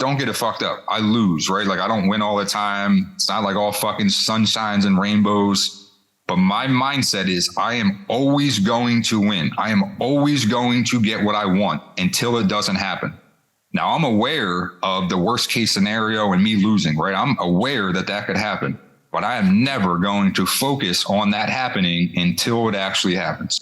don't get it fucked up. I lose, right? Like I don't win all the time. It's not like all fucking sunshines and rainbows. But my mindset is I am always going to win. I am always going to get what I want until it doesn't happen. Now I'm aware of the worst case scenario and me losing, right? I'm aware that that could happen, but I am never going to focus on that happening until it actually happens.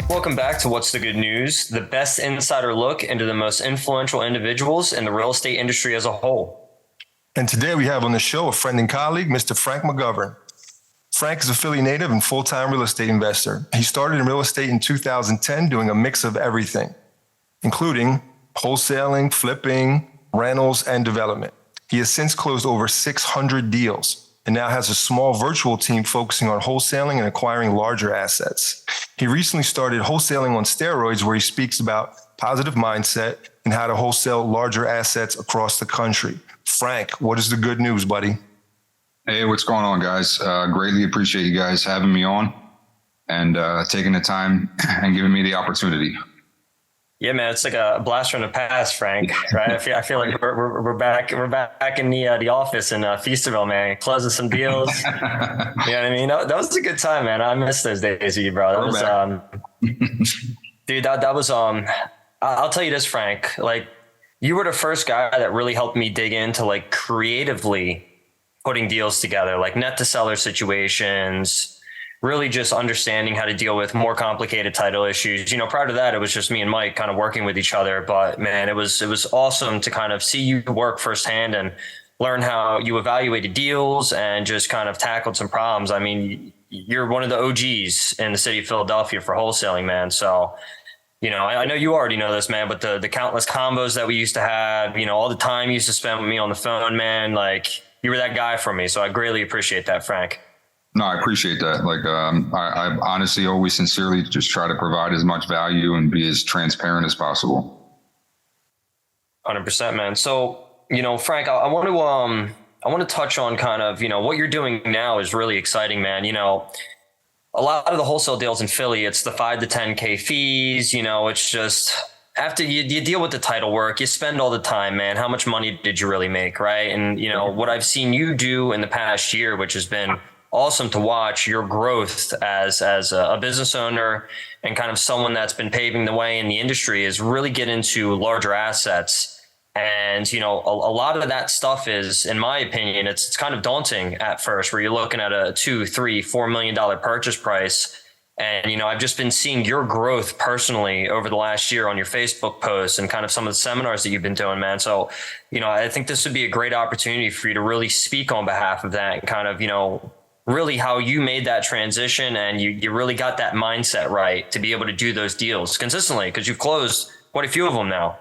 Welcome back to What's the Good News, the best insider look into the most influential individuals in the real estate industry as a whole. And today we have on the show a friend and colleague, Mr. Frank Mcgovern. Frank is a Philly native and full-time real estate investor. He started in real estate in 2010 doing a mix of everything, including wholesaling, flipping, rentals, and development. He has since closed over 600 deals and now has a small virtual team focusing on wholesaling and acquiring larger assets. He recently started Wholesaling on Steroids, where he speaks about positive mindset and how to wholesale larger assets across the country. Frank, what is the good news, buddy? Hey, what's going on, guys? Greatly appreciate you guys having me on and taking the time and giving me the opportunity. Yeah, man, it's like a blast from the past, Frank. Right? I feel like we're back in the office in Feasterville, man, closing some deals. You know what I mean? That was a good time, man. I miss those days with you, bro. That was dude. That was I'll tell you this, Frank. Like, you were the first guy that really helped me dig into like creatively putting deals together, like net to seller situations. Really just understanding how to deal with more complicated title issues. You know, prior to that, it was just me and Mike kind of working with each other. But man, it was awesome to kind of see you work firsthand and learn how you evaluated deals and just kind of tackled some problems. I mean, you're one of the OGs in the city of Philadelphia for wholesaling, man. So, you know, I know you already know this, man, but the countless combos that we used to have, you know, all the time you used to spend with me on the phone, man, like you were that guy for me. So I greatly appreciate that, Frank. No, I appreciate that. Like, I honestly always sincerely just try to provide as much value and be as transparent as possible. 100%, man. So, you know, Frank, I want to touch on kind of, you know, what you're doing now is really exciting, man. You know, a lot of the wholesale deals in Philly, it's the 5 to 10K fees. You know, it's just after you deal with the title work, you spend all the time, man. How much money did you really make? Right. And, you know, what I've seen you do in the past year, which has been awesome to watch your growth as a business owner and kind of someone that's been paving the way in the industry, is really get into larger assets. And, you know, a lot of that stuff is, in my opinion, it's kind of daunting at first, where you're looking at a $2, $3, $4 million purchase price. And, you know, I've just been seeing your growth personally over the last year on your Facebook posts and kind of some of the seminars that you've been doing, man. So, you know, I think this would be a great opportunity for you to really speak on behalf of that and kind of, you know, really how you made that transition and you really got that mindset right to be able to do those deals consistently, because you've closed quite a few of them now.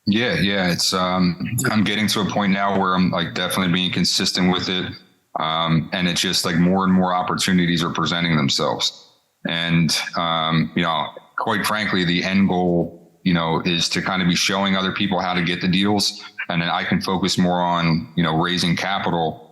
Yeah. It's, I'm getting to a point now where I'm like definitely being consistent with it. And it's just like more and more opportunities are presenting themselves. And, you know, quite frankly, the end goal, you know, is to kind of be showing other people how to get the deals. And then I can focus more on, you know, raising capital.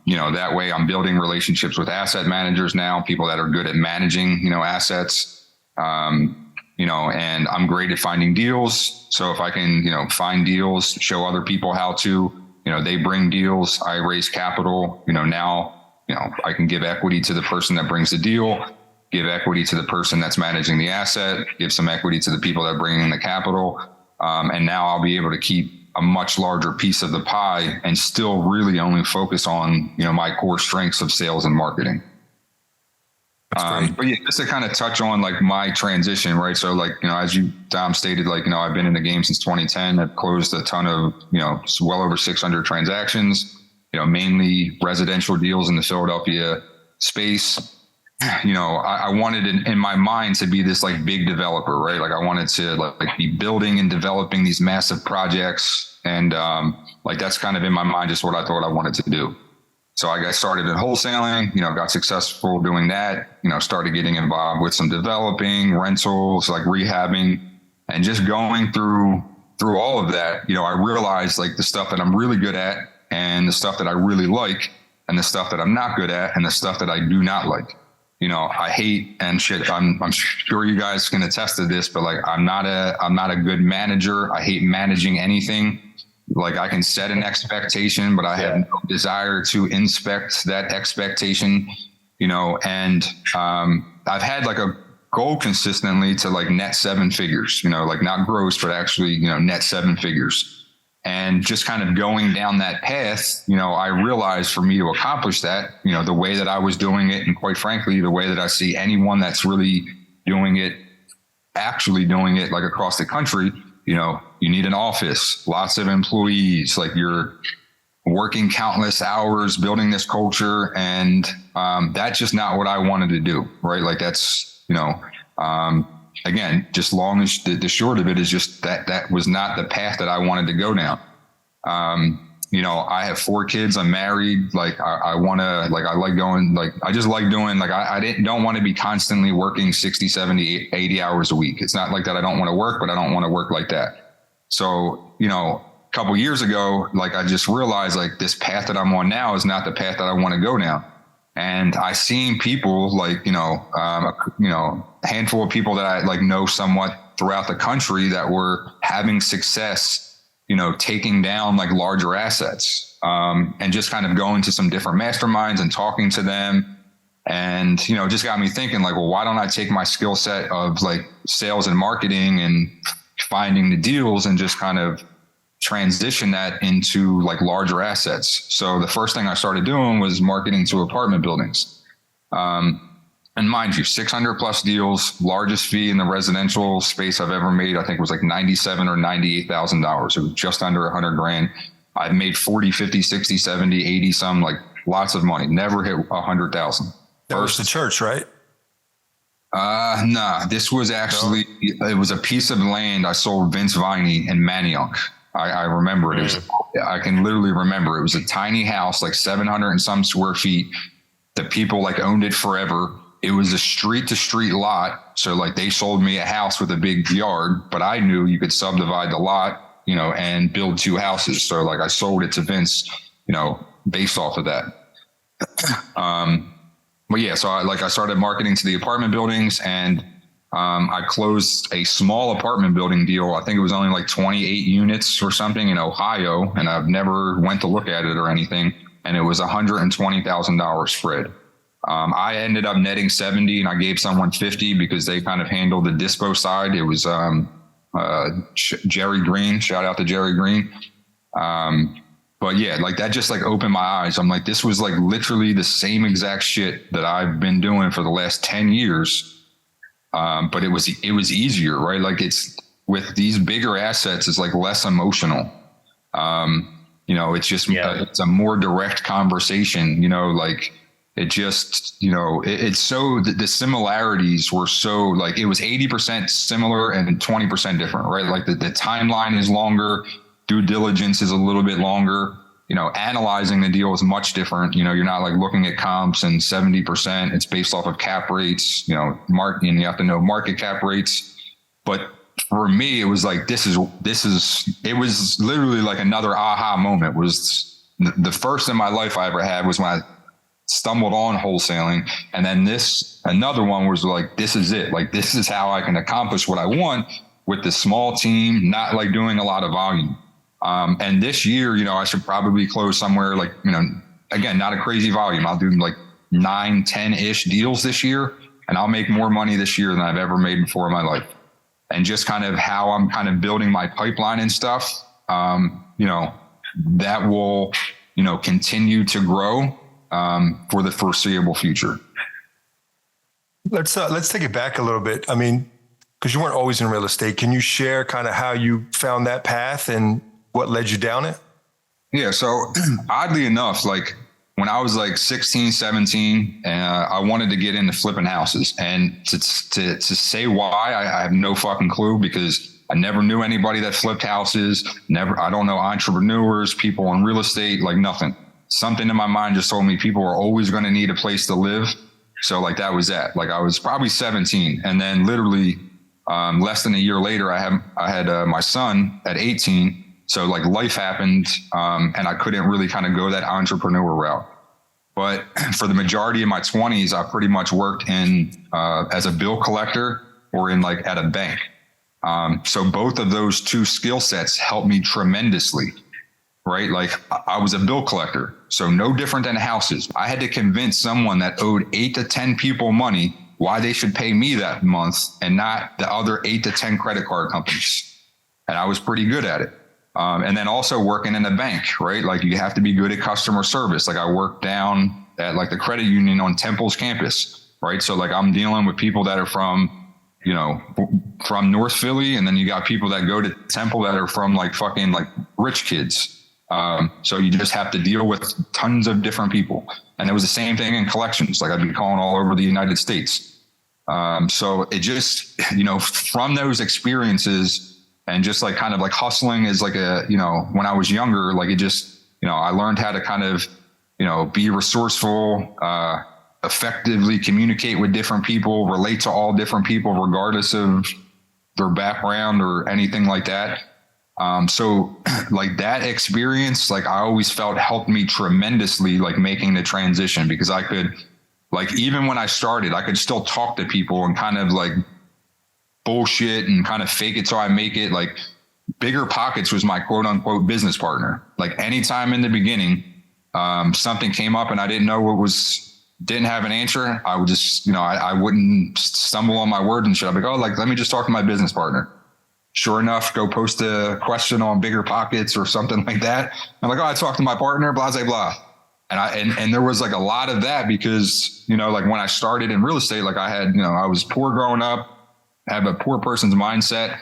You know, that way I'm building relationships with asset managers now, people that are good at managing, you know, assets, you know, and I'm great at finding deals. So if I can, you know, find deals, show other people how to, you know, they bring deals, I raise capital, you know, now, you know, I can give equity to the person that brings the deal, give equity to the person that's managing the asset, give some equity to the people that bring in the capital. And now I'll be able to keep a much larger piece of the pie and still really only focus on, you know, my core strengths of sales and marketing. But yeah, just to kind of touch on like my transition, right? So like, you know, as you, Dom, stated, like, you know, I've been in the game since 2010. I've closed a ton of, you know, well over 600 transactions, you know, mainly residential deals in the Philadelphia space. You know, I wanted in my mind to be this like big developer, right? Like I wanted to like be building and developing these massive projects. And like, that's kind of in my mind, just what I thought I wanted to do. So I got started in wholesaling, you know, got successful doing that, you know, started getting involved with some developing, rentals, like rehabbing. And just going through all of that, you know, I realized like the stuff that I'm really good at and the stuff that I really like and the stuff that I'm not good at and the stuff that I do not like. You know, I hate and shit. I'm sure you guys can attest to this, but like, I'm not a good manager. I hate managing anything. Like I can set an expectation, but I have no desire to inspect that expectation, you know, and, I've had like a goal consistently to like net 7 figures, you know, like not gross, but actually, you know, net 7 figures. And just kind of going down that path, you know, I realized for me to accomplish that, you know, the way that I was doing it, and quite frankly, the way that I see anyone that's really doing it, actually doing it like across the country, you know, you need an office, lots of employees, like you're working countless hours building this culture. And that's just not what I wanted to do. Right. Like that's, you know, again, just long as the short of it is just that was not the path that I wanted to go down. You know, I have 4 kids. I'm married. Like I want to, like, I like going, like, I just like doing, like, I don't want to be constantly working 60, 70, 80 hours a week. It's not like that. I don't want to work, but I don't want to work like that. So, you know, a couple of years ago, like, I just realized like this path that I'm on now is not the path that I want to go down. And I seen people like, you know, a handful of people that I like know somewhat throughout the country that were having success, you know, taking down like larger assets, and just kind of going to some different masterminds and talking to them. And, you know, it just got me thinking like, well, why don't I take my skill set of like sales and marketing and finding the deals and just kind of transition that into like larger assets. So the first thing I started doing was marketing to apartment buildings. And mind you, 600 plus deals, largest fee in the residential space I've ever made, I think was like $97,000 or $98,000. It was just under 100 grand. I've made 40, 50, 60, 70, 80 some, like lots of money, never hit 100,000. That was the church, right? Nah, this was actually, it was a piece of land I sold Vince Viney in Manayunk. I remember it. I can literally remember it was a tiny house, like 700 and some square feet. The people like owned it forever. It was a street to street lot. So like they sold me a house with a big yard, but I knew you could subdivide the lot, you know, and build 2 houses. So like I sold it to Vince, you know, based off of that. But yeah, so I started marketing to the apartment buildings, and I closed a small apartment building deal. I think it was only like 28 units or something in Ohio, and I've never went to look at it or anything. And it was $120,000 spread. I ended up netting 70, and I gave someone 50 because they kind of handled the dispo side. It was Jerry Green. Shout out to Jerry Green. But yeah, like that just like opened my eyes. I'm like, this was like literally the same exact shit that I've been doing for the last 10 years. But it was easier, right? Like it's with these bigger assets, it's like less emotional. You know, it's just, it's a more direct conversation, you know, like it just, you know, it's so the similarities were so like, it was 80% similar and 20% different, right? Like the timeline is longer. Due diligence is a little bit longer, you know, analyzing the deal is much different. You know, you're not like looking at comps and 70%, it's based off of cap rates, you know, you have to know market cap rates. But for me, it was like, it was literally like another aha moment. Was the first in my life I ever had was when I stumbled on wholesaling. And then another one was like, this is it. Like, this is how I can accomplish what I want with this small team, not like doing a lot of volume. And this year, you know, I should probably close somewhere like, you know, again, not a crazy volume. I'll do like 9, 10-ish deals this year, and I'll make more money this year than I've ever made before in my life. And just kind of how I'm kind of building my pipeline and stuff, you know, that will, you know, continue to grow, for the foreseeable future. Let's take it back a little bit. I mean, because you weren't always in real estate. Can you share kind of how you found that path and what led you down it? Yeah. So oddly enough, like when I was like 16, 17, I wanted to get into flipping houses, and to say why, I have no fucking clue, because I never knew anybody that flipped houses. I don't know entrepreneurs, people in real estate, like nothing. Something in my mind just told me people are always going to need a place to live. So like that was that. Like I was probably 17, and then literally Less than a year later, I had my son at 18. So like life happened, and I couldn't really kind of go that entrepreneur route. But for the majority of my 20s, I pretty much worked in as a bill collector or in like at a bank. So both of those two skill sets helped me tremendously, right? Like I was a bill collector, so no different than houses. I had to convince someone that owed 8 to 10 people money why they should pay me that month and not the other 8 to 10 credit card companies. And I was pretty good at it. And then also working in a bank, right? Like you have to be good at customer service. Like I worked down at like the credit union on Temple's campus, right? So like I'm dealing with people that are from, you know, from North Philly. And then you got people that go to Temple that are from like fucking like rich kids. So you just have to deal with tons of different people. And it was the same thing in collections. Like I'd be calling all over the United States. So it just, you know, from those experiences, and just like kind of like hustling is like a, you know, when I was younger, like it just, you know, I learned how to kind of, you know, be resourceful, effectively communicate with different people, relate to all different people, regardless of their background or anything like that. So like that experience, like I always felt helped me tremendously, like making the transition, because I could, like, even when I started, I could still talk to people and kind of like bullshit and kind of fake it till I make it. Like Bigger Pockets was my quote unquote business partner. Like anytime in the beginning, something came up and I didn't know didn't have an answer, I would just, you know, I wouldn't stumble on my words and shit. I'd be like, oh, like, let me just talk to my business partner. Sure enough, go post a question on Bigger Pockets or something like that. I'm like, oh, I talked to my partner, blah, blah, blah. And there was like a lot of that because, you know, like when I started in real estate, like I had, you know, I was poor growing up, have a poor person's mindset.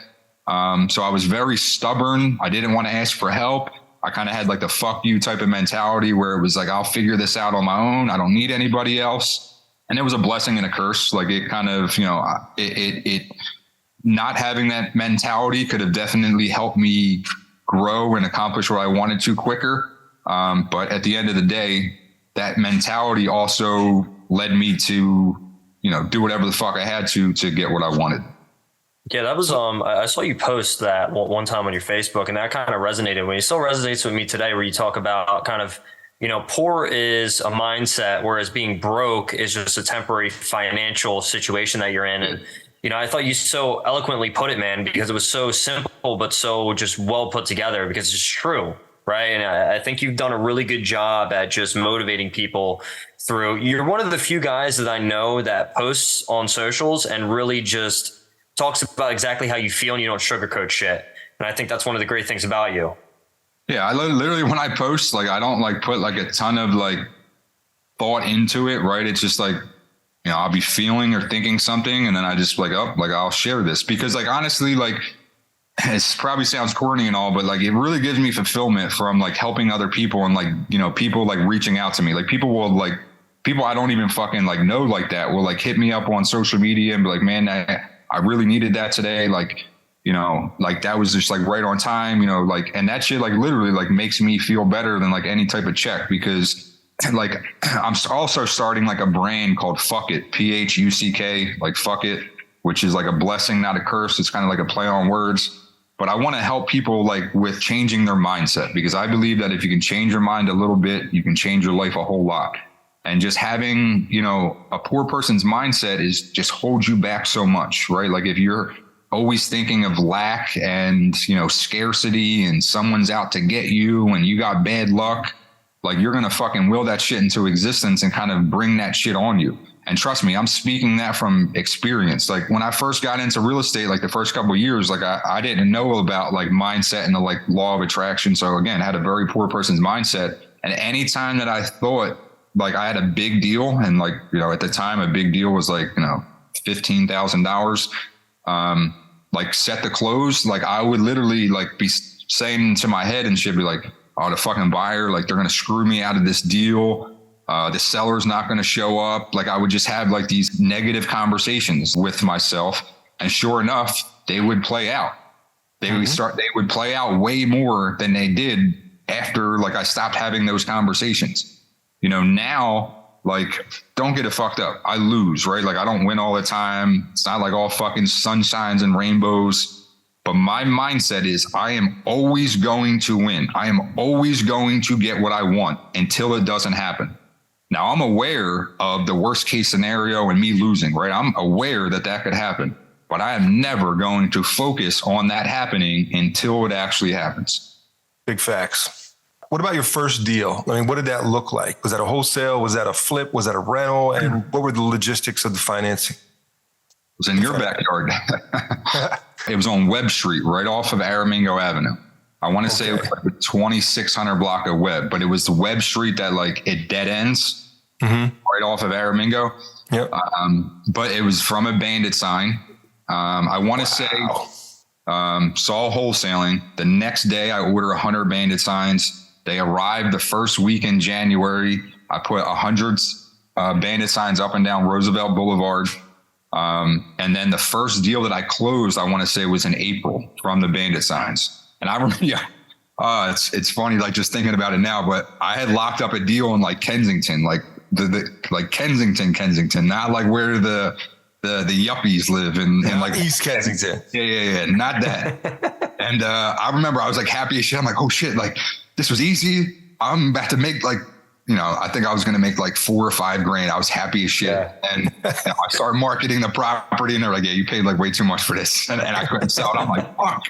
So I was very stubborn. I didn't want to ask for help. I kind of had like the fuck you type of mentality where it was like, I'll figure this out on my own. I don't need anybody else. And it was a blessing and a curse. Like it kind of, you know, it not having that mentality could have definitely helped me grow and accomplish what I wanted to quicker. But at the end of the day, that mentality also led me to, you know, do whatever the fuck I had to get what I wanted. Yeah, that was, I saw you post that one time on your Facebook, and that kind of resonated with me. It still resonates with me today, where you talk about kind of, you know, poor is a mindset, whereas being broke is just a temporary financial situation that you're in. And, you know, I thought you so eloquently put it, man, because it was so simple, but so just well put together, because it's true. Right. And I think you've done a really good job at just motivating people through. You're one of the few guys that I know that posts on socials and really just talks about exactly how you feel, and you don't sugarcoat shit. And I think that's one of the great things about you. Yeah. I literally, when I post, like, I don't like put like a ton of like thought into it. Right. It's just like, you know, I'll be feeling or thinking something, and then I just like, oh, like I'll share this, because like, honestly, like, it probably sounds corny and all, but like it really gives me fulfillment from like helping other people, and like, you know, people like reaching out to me. Like people I don't even fucking like know like that will like hit me up on social media and be like, man, I really needed that today. Like, you know, like that was just like right on time, you know, like, and that shit like literally like makes me feel better than like any type of check, because like I'm also starting like a brand called Fuck It, PHUCK, like fuck it, which is like a blessing, not a curse. It's kind of like a play on words. But I want to help people like with changing their mindset, because I believe that if you can change your mind a little bit, you can change your life a whole lot. And just having, you know, a poor person's mindset is just holds you back so much, right? Like if you're always thinking of lack and, you know, scarcity, and someone's out to get you and you got bad luck, like you're going to fucking will that shit into existence and kind of bring that shit on you. And trust me, I'm speaking that from experience. Like when I first got into real estate, like the first couple of years, like I didn't know about like mindset and the like law of attraction. So again, I had a very poor person's mindset. And anytime that I thought like I had a big deal, and like, you know, at the time a big deal was like, you know, $15,000, like set to close, like I would literally like be saying to my head and shit, be like, oh, the fucking buyer, like they're going to screw me out of this deal. The seller's not going to show up. Like I would just have like these negative conversations with myself. And sure enough, they would play out. They would play out way more than they did after like I stopped having those conversations. You know, now like, don't get it fucked up. I lose, right? Like, I don't win all the time. It's not like all fucking sunshines and rainbows. But my mindset is I am always going to win. I am always going to get what I want until it doesn't happen. Now, I'm aware of the worst case scenario and me losing, right? I'm aware that that could happen, but I am never going to focus on that happening until it actually happens. Big facts. What about your first deal? I mean, what did that look like? Was that a wholesale? Was that a flip? Was that a rental? And what were the logistics of the financing? It was in your backyard. It was on Webb Street, right off of Aramingo Avenue. I want to say it was like the 2600 block of Webb, but it was the Webb Street that like it dead ends right off of Aramingo. Yep. But it was from a bandit sign. I want to say saw wholesaling. The next day I ordered 100 bandit signs. They arrived the first week in January. I put 100 bandit signs up and down Roosevelt Boulevard. And then the first deal that I closed, I want to say was in April from the bandit signs. And I remember, it's funny, like just thinking about it now, but I had locked up a deal in like Kensington, like like Kensington, not like where the yuppies live in like East Kensington. Yeah. Not that. And, I remember I was like happy as shit. I'm like, oh shit, like this was easy. I'm about to make like, I think I was going to make like $4 or $5 grand. I was happy as shit. Yeah. And I started marketing the property and they're like, yeah, you paid like way too much for this. And I couldn't sell it. I'm like, fuck.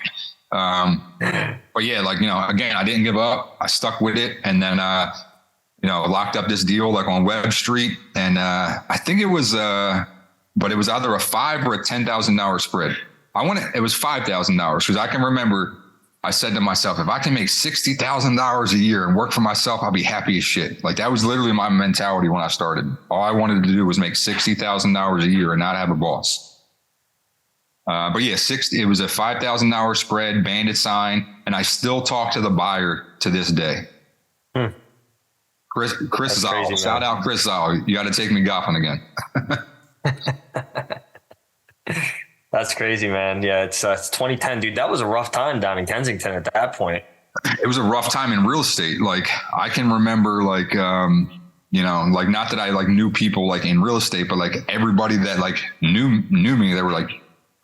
But yeah, like, again, I didn't give up. I stuck with it. And then, locked up this deal like on Webb Street. And, I think it was, but it was either a $5,000 or a $10,000 spread. It was $5,000 because I can remember I said to myself, if I can make $60,000 a year and work for myself, I'll be happy as shit. Like that was literally my mentality when I started. All I wanted to do was make $60,000 a year and not have a boss. But yeah, it was a $5,000 spread, bandit sign, and I still talk to the buyer to this day. Chris Zal, shout out Chris Zal. You got to take me golfing again. That's crazy, man. Yeah, it's 2010, dude. That was a rough time down in Kensington at that point. It was a rough time in real estate. Like I can remember like, like not that I like knew people like in real estate, but like everybody that like knew me, they were like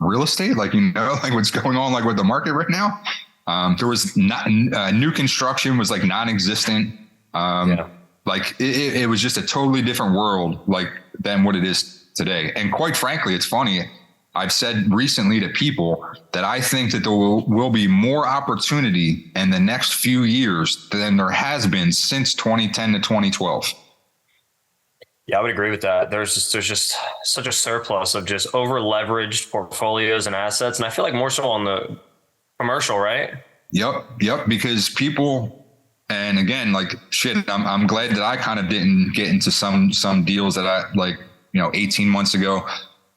real estate, like, like what's going on like with the market right now. There was not new construction was like non-existent. Like it was just a totally different world like than what it is today. And quite frankly, it's funny. I've said recently to people that I think that there will be more opportunity in the next few years than there has been since 2010 to 2012. Yeah, I would agree with that. There's just such a surplus of just over leveraged portfolios and assets. And I feel like more so on the commercial, right? Yep. Because people, and again, like shit, I'm glad that I kind of didn't get into some deals that I like, 18 months ago.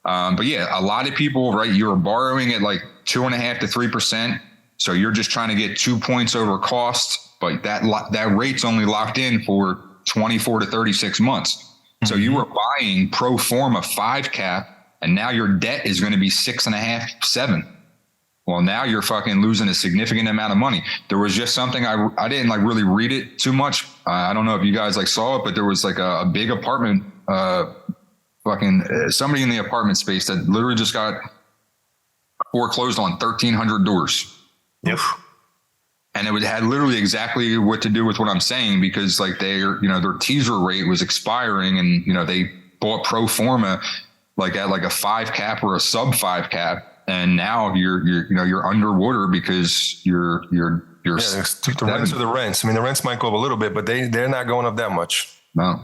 But yeah, a lot of people, right? You're borrowing at like 2.5% to 3%. So you're just trying to get 2 points over cost, but that rate's only locked in for 24 to 36 months. So you were buying pro forma 5 cap and now your debt is going to be 6.5, 7. Well, now you're fucking losing a significant amount of money. There was just something I didn't like really read it too much. I don't know if you guys like saw it, but there was like a big apartment, somebody in the apartment space that literally just got foreclosed on 1,300 doors. Yep. And it had literally exactly what to do with what I'm saying, because like their teaser rate was expiring and, they bought pro forma like at like a 5 cap or a sub 5 cap. And now you're underwater because you're the rents are the rents. I mean, the rents might go up a little bit, but they're not going up that much. No.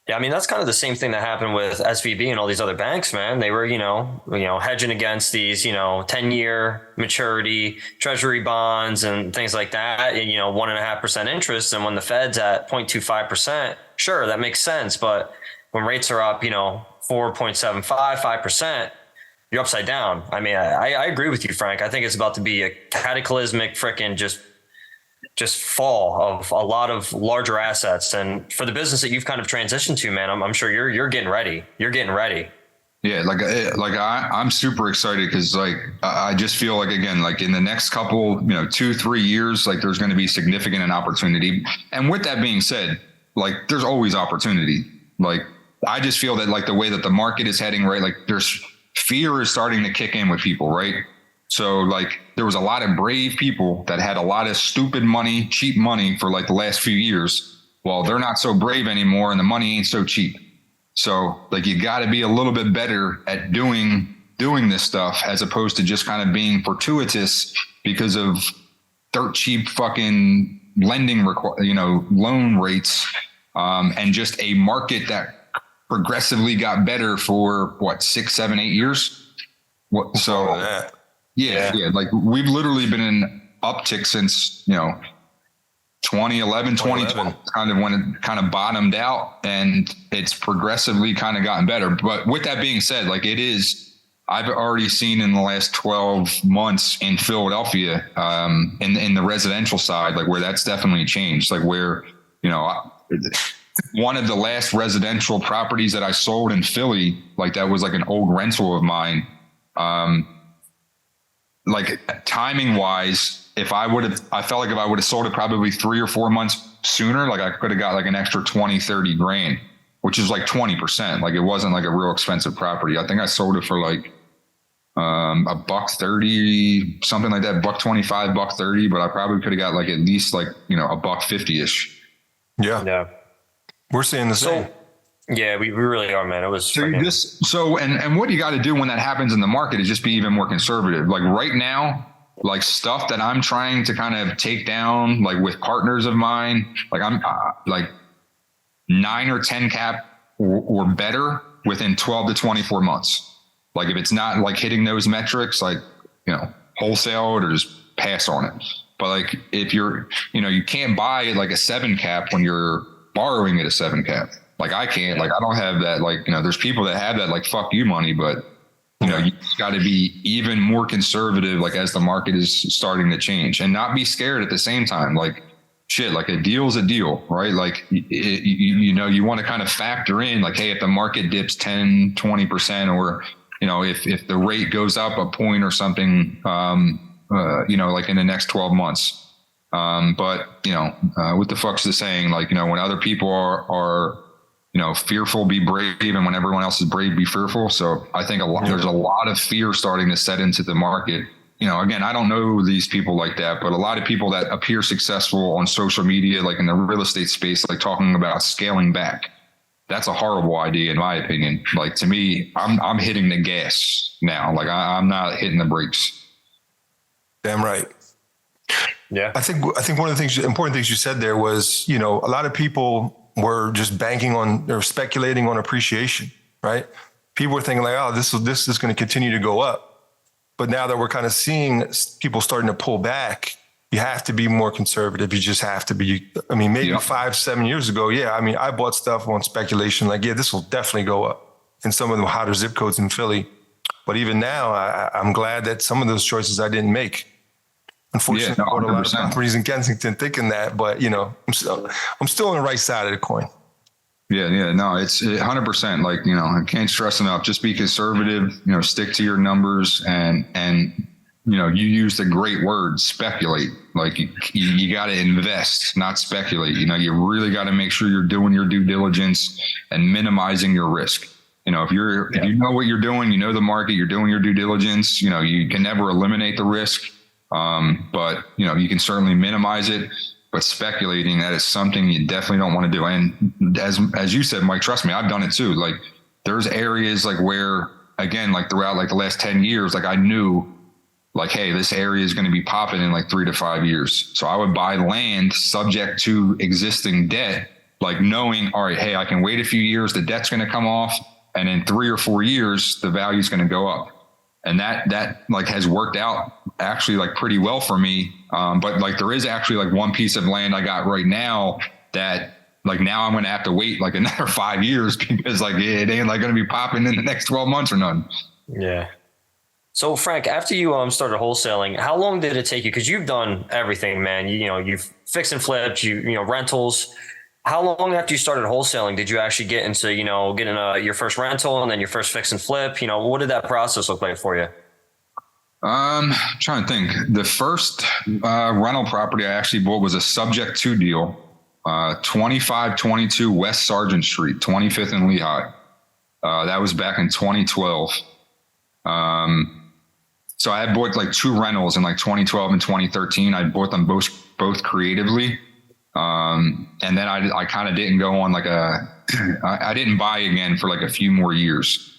Yeah, I mean, that's kind of the same thing that happened with SVB and all these other banks, man. They were, hedging against these, 10-year maturity treasury bonds and things like that, and, 1.5% interest. And when the Fed's at 0.25%, sure, that makes sense. But when rates are up, 4.75%, 5%, you're upside down. I mean, I agree with you, Frank. I think it's about to be a cataclysmic frickin' just fall of a lot of larger assets. And for the business that you've kind of transitioned to, man, I'm sure you're getting ready. You're getting ready. Yeah. I'm super excited because like, I just feel like, again, like in the next couple, 2-3 years, like there's going to be significant an opportunity. And with that being said, like there's always opportunity. Like I just feel that like the way that the market is heading, right? Like there's fear is starting to kick in with people, right? So like there was a lot of brave people that had a lot of stupid money, cheap money for like the last few years. Well, they're not so brave anymore and the money ain't so cheap. So like you got to be a little bit better at doing this stuff as opposed to just kind of being fortuitous because of dirt cheap fucking lending, loan rates, and just a market that progressively got better for what, 6, 7, 8 years. Yeah. Like we've literally been in uptick since, 2011, 2012, kind of when it kind of bottomed out, and it's progressively kind of gotten better. But with that being said, like I've already seen in the last 12 months in Philadelphia, in the residential side, like where that's definitely changed, like where, one of the last residential properties that I sold in Philly, like that was like an old rental of mine. Like timing wise, I felt like if I would have sold it probably 3 or 4 months sooner, like I could have got like an extra 20, 30 grand, which is like 20%. Like it wasn't like a real expensive property. I think I sold it for like, $130, something like that, $125, $130, but I probably could have got like at least like, $150-ish. Yeah. We're seeing the same. Yeah, we really are, man. It was and what you got to do when that happens in the market is just be even more conservative. Like right now, like stuff that I'm trying to kind of take down, like with partners of mine, like I'm like 9 or 10 cap or better within 12 to 24 months. Like if it's not like hitting those metrics, like, wholesale or just pass on it. But like if you're, you can't buy like a 7 cap when you're borrowing at a 7 cap. Like I can't, like I don't have that, like, there's people that have that like fuck you money, but you got to be even more conservative, like as the market is starting to change, and not be scared at the same time. Like shit, like a deal's a deal, right? Like, you want to kind of factor in like, hey, if the market dips 10, 20%, or, if the rate goes up a point or something, like in the next 12 months. But what the fuck's the saying? Like, when other people are fearful, be brave, and when everyone else is brave, be fearful. So I think there's a lot of fear starting to set into the market. Again, I don't know these people like that, but a lot of people that appear successful on social media, like in the real estate space, like talking about scaling back. That's a horrible idea, in my opinion. Like to me, I'm hitting the gas now. Like I'm not hitting the brakes. Damn right. Yeah. I think one of the important things you said there was, a lot of people were just banking on or speculating on appreciation, right? People were thinking like, oh, this is going to continue to go up. But now that we're kind of seeing people starting to pull back, you have to be more conservative. You just have to be. I mean, maybe 5, 7 years ago, I bought stuff on speculation. Like, this will definitely go up in some of the hotter zip codes in Philly. But even now, I'm glad that some of those choices I didn't make. Unfortunately, I bought a lot of properties in Kensington thinking that, but I'm still on the right side of the coin. Yeah. No, it's 100%. Like, I can't stress enough. Just be conservative, stick to your numbers, and you use the great word, speculate. Like you got to invest, not speculate. You really got to make sure you're doing your due diligence and minimizing your risk. If you know what you're doing, the market, you're doing your due diligence, you can never eliminate the risk. But you can certainly minimize it, but speculating, that is something you definitely don't want to do. And as you said, Mike, trust me, I've done it too. Like there's areas like where, again, like throughout like the last 10 years, like I knew like, hey, this area is going to be popping in like 3 to 5 years. So I would buy land subject to existing debt, like knowing, all right, hey, I can wait a few years, the debt's going to come off, and in 3 or 4 years, the value is going to go up. And that like has worked out actually like pretty well for me. But like there is actually like one piece of land I got right now that like now I'm going to have to wait like another 5 years because like it ain't like going to be popping in the next 12 months or nothing. Yeah. So Frank, after you started wholesaling, how long did it take you? Because you've done everything, man. You've fixed and flipped, rentals. How long after you started wholesaling did you actually get into, getting your first rental and then your first fix and flip? What did that process look like for you? Trying to think. The first rental property I actually bought was a subject to deal. 2522 West Sargent Street, 25th and Lehigh. That was back in 2012. So I had bought like 2 rentals in like 2012 and 2013. I bought them both creatively. And then I kind of didn't go on like I didn't buy again for like a few more years.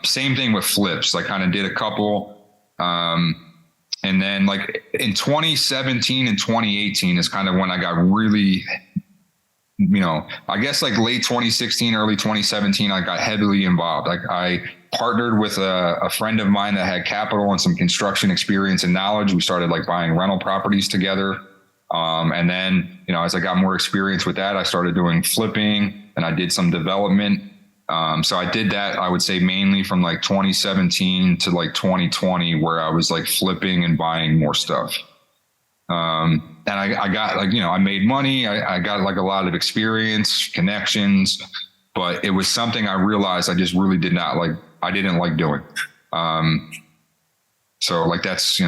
Same thing with flips. I kind of did a couple. And then like in 2017 and 2018 is kind of when I got really, I guess like late 2016, early 2017, I got heavily involved. Like I partnered with a friend of mine that had capital and some construction experience and knowledge. We started like buying rental properties together. And then, as I got more experience with that, I started doing flipping and I did some development. So I did that, I would say mainly from like 2017 to like 2020, where I was like flipping and buying more stuff. And I got like, I made money. I got like a lot of experience, connections, but it was something I realized I just really did not like. I didn't like doing. So like, that's,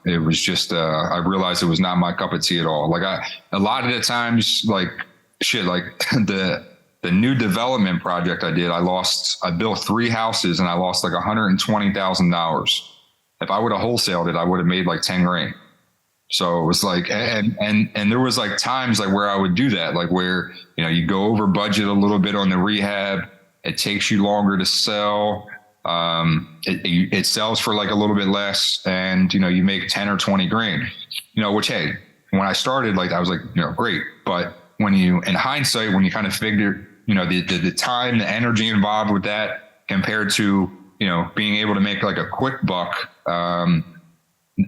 it was just, I realized it was not my cup of tea at all. Like a lot of the times, like shit, like the new development project I did, I built 3 houses and I lost like $120,000. If I would have wholesaled it, I would have made like 10 grand. So it was like, and there was like times like where I would do that, like where, you go over budget a little bit on the rehab. It takes you longer to sell. It sells for like a little bit less and, you make 10 or 20 grand, which, hey, when I started, like, I was like, great. But when in hindsight, when you kind of figure, the time, the energy involved with that compared to, being able to make like a quick buck,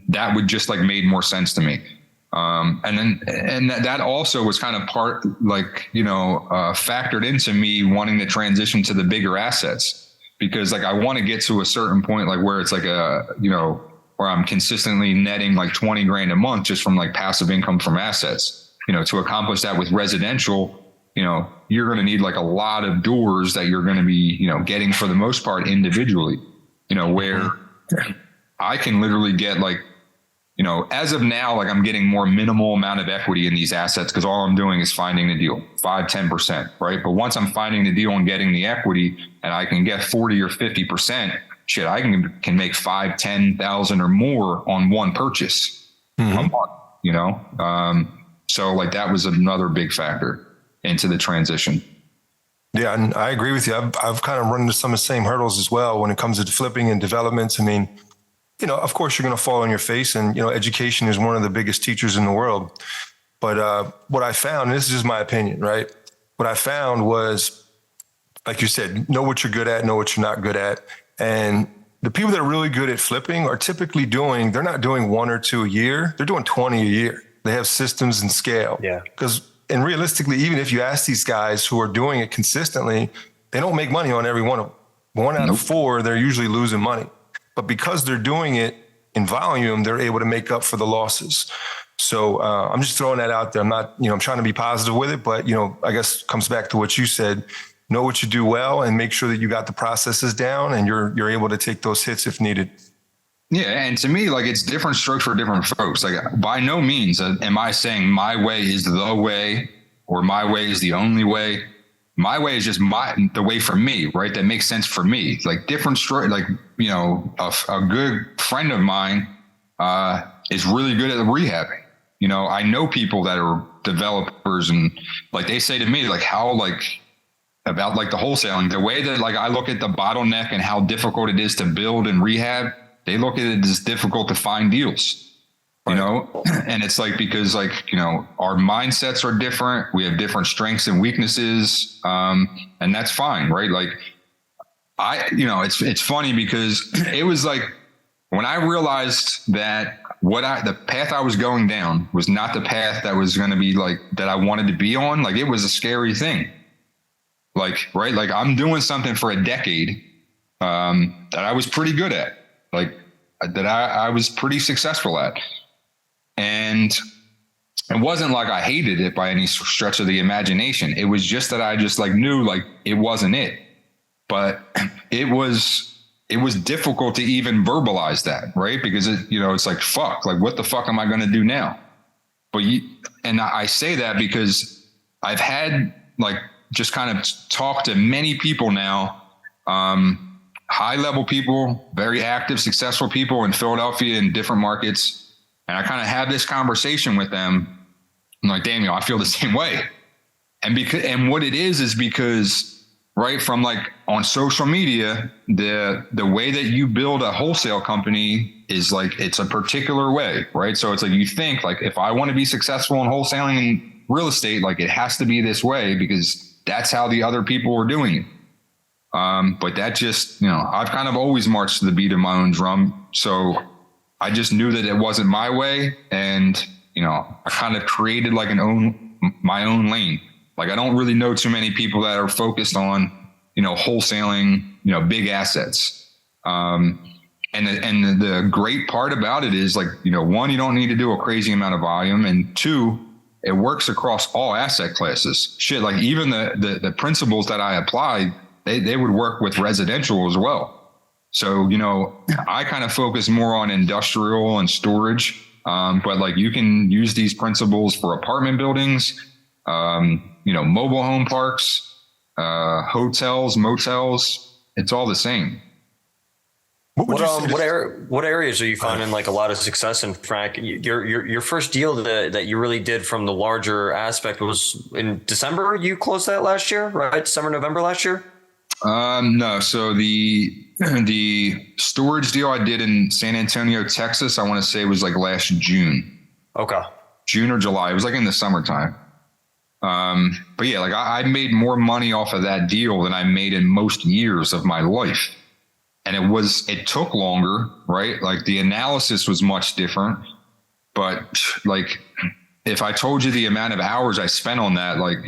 that would just like made more sense to me. And that also was kind of part, like, factored into me wanting to transition to the bigger assets. Because like I want to get to a certain point, like where it's like where I'm consistently netting like 20 grand a month just from like passive income from assets. To accomplish that with residential, you're going to need like a lot of doors that you're going to be, getting for the most part individually. Where I can literally get like, as of now, like I'm getting more minimal amount of equity in these assets because all I'm doing is finding the deal, 5-10%, right? But once I'm finding the deal and getting the equity and I can get 40 or 50%, shit, I can make 5-10,000 or more on one purchase a month, so like that was another big factor into the transition. Yeah, and I agree with you. I've kind of run into some of the same hurdles as well when it comes to flipping and developments. I mean, of course you're going to fall on your face and, education is one of the biggest teachers in the world. But what I found, and this is just my opinion, right? What I found was, like you said, know what you're good at, know what you're not good at. And the people that are really good at flipping are typically they're not doing 1 or 2 a year. They're doing 20 a year. They have systems and scale. Yeah. And realistically, even if you ask these guys who are doing it consistently, they don't make money on every one of them. 1 out of 4, they're usually losing money. But because they're doing it in volume, they're able to make up for the losses. So I'm just throwing that out there. I'm not, I'm trying to be positive with it, but, I guess it comes back to what you said. Know what you do well and make sure that you got the processes down and you're able to take those hits if needed. Yeah. And to me, like it's different strokes for different folks. Like by no means am I saying my way is the way or my way is the only way. My way is just the way for me, right? That makes sense for me. Like different stroke, like, a good friend of mine is really good at rehabbing. I know people that are developers and like they say to me, like how about like the wholesaling, the way that like I look at the bottleneck and how difficult it is to build and rehab, they look at it as difficult to find deals. And it's like, because like, our mindsets are different. We have different strengths and weaknesses. And that's fine. Right. Like it's funny because it was like, when I realized that the path I was going down was not the path that was going to be like, that I wanted to be on, like, it was a scary thing. Like, right. Like I'm doing something for a decade, that I was pretty good at, like that I was pretty successful at. And it wasn't like I hated it by any stretch of the imagination. It was just that I just like knew like it wasn't it, but it was difficult to even verbalize that. Right. Because it's like, fuck, like what the fuck am I going to do now? But I say that because I've had like just kind of talk to many people now, high level people, very active, successful people in Philadelphia and different markets. And I kind of have this conversation with them. I'm like, damn, I feel the same way. And what it is because right from like on social media, the way that you build a wholesale company is like, it's a particular way, right? So it's like, you think like, if I want to be successful in wholesaling and real estate, like it has to be this way because that's how the other people are doing it. But that just, I've kind of always marched to the beat of my own drum. So I just knew that it wasn't my way. And, I kind of created like my own lane. Like I don't really know too many people that are focused on, wholesaling, big assets. And the great part about it is like, one, you don't need to do a crazy amount of volume, and two, it works across all asset classes. Shit, like even the principles that I applied, they would work with residential as well. So, I kind of focus more on industrial and storage. But like you can use these principles for apartment buildings, mobile home parks, hotels, motels. It's all the same. What areas are you finding like a lot of success in, Frank? Your first deal that you really did from the larger aspect was in December. You closed that last year, right? December, November last year? No. So the storage deal I did in San Antonio, Texas, I want to say was like last June. Okay. June or July. It was like in the summertime. But yeah, like I made more money off of that deal than I made in most years of my life. And it took longer, right? Like the analysis was much different, but like if I told you the amount of hours I spent on that, like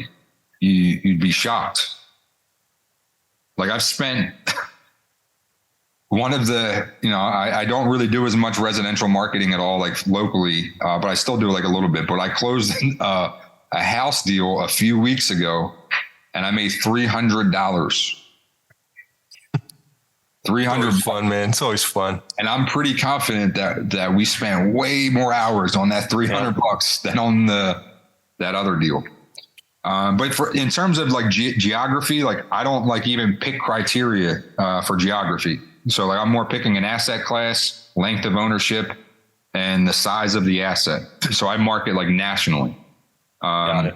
you'd be shocked. Like I've spent one of the, I don't really do as much residential marketing at all, like locally, but I still do like a little bit, but I closed a house deal a few weeks ago and I made $300. 300 fun, man. It's always fun. And I'm pretty confident that we spent way more hours on that $300 than on that other deal. But in terms of like geography, like I don't like even pick criteria for geography. So like I'm more picking an asset class, length of ownership, and the size of the asset. So I market like nationally. Got it.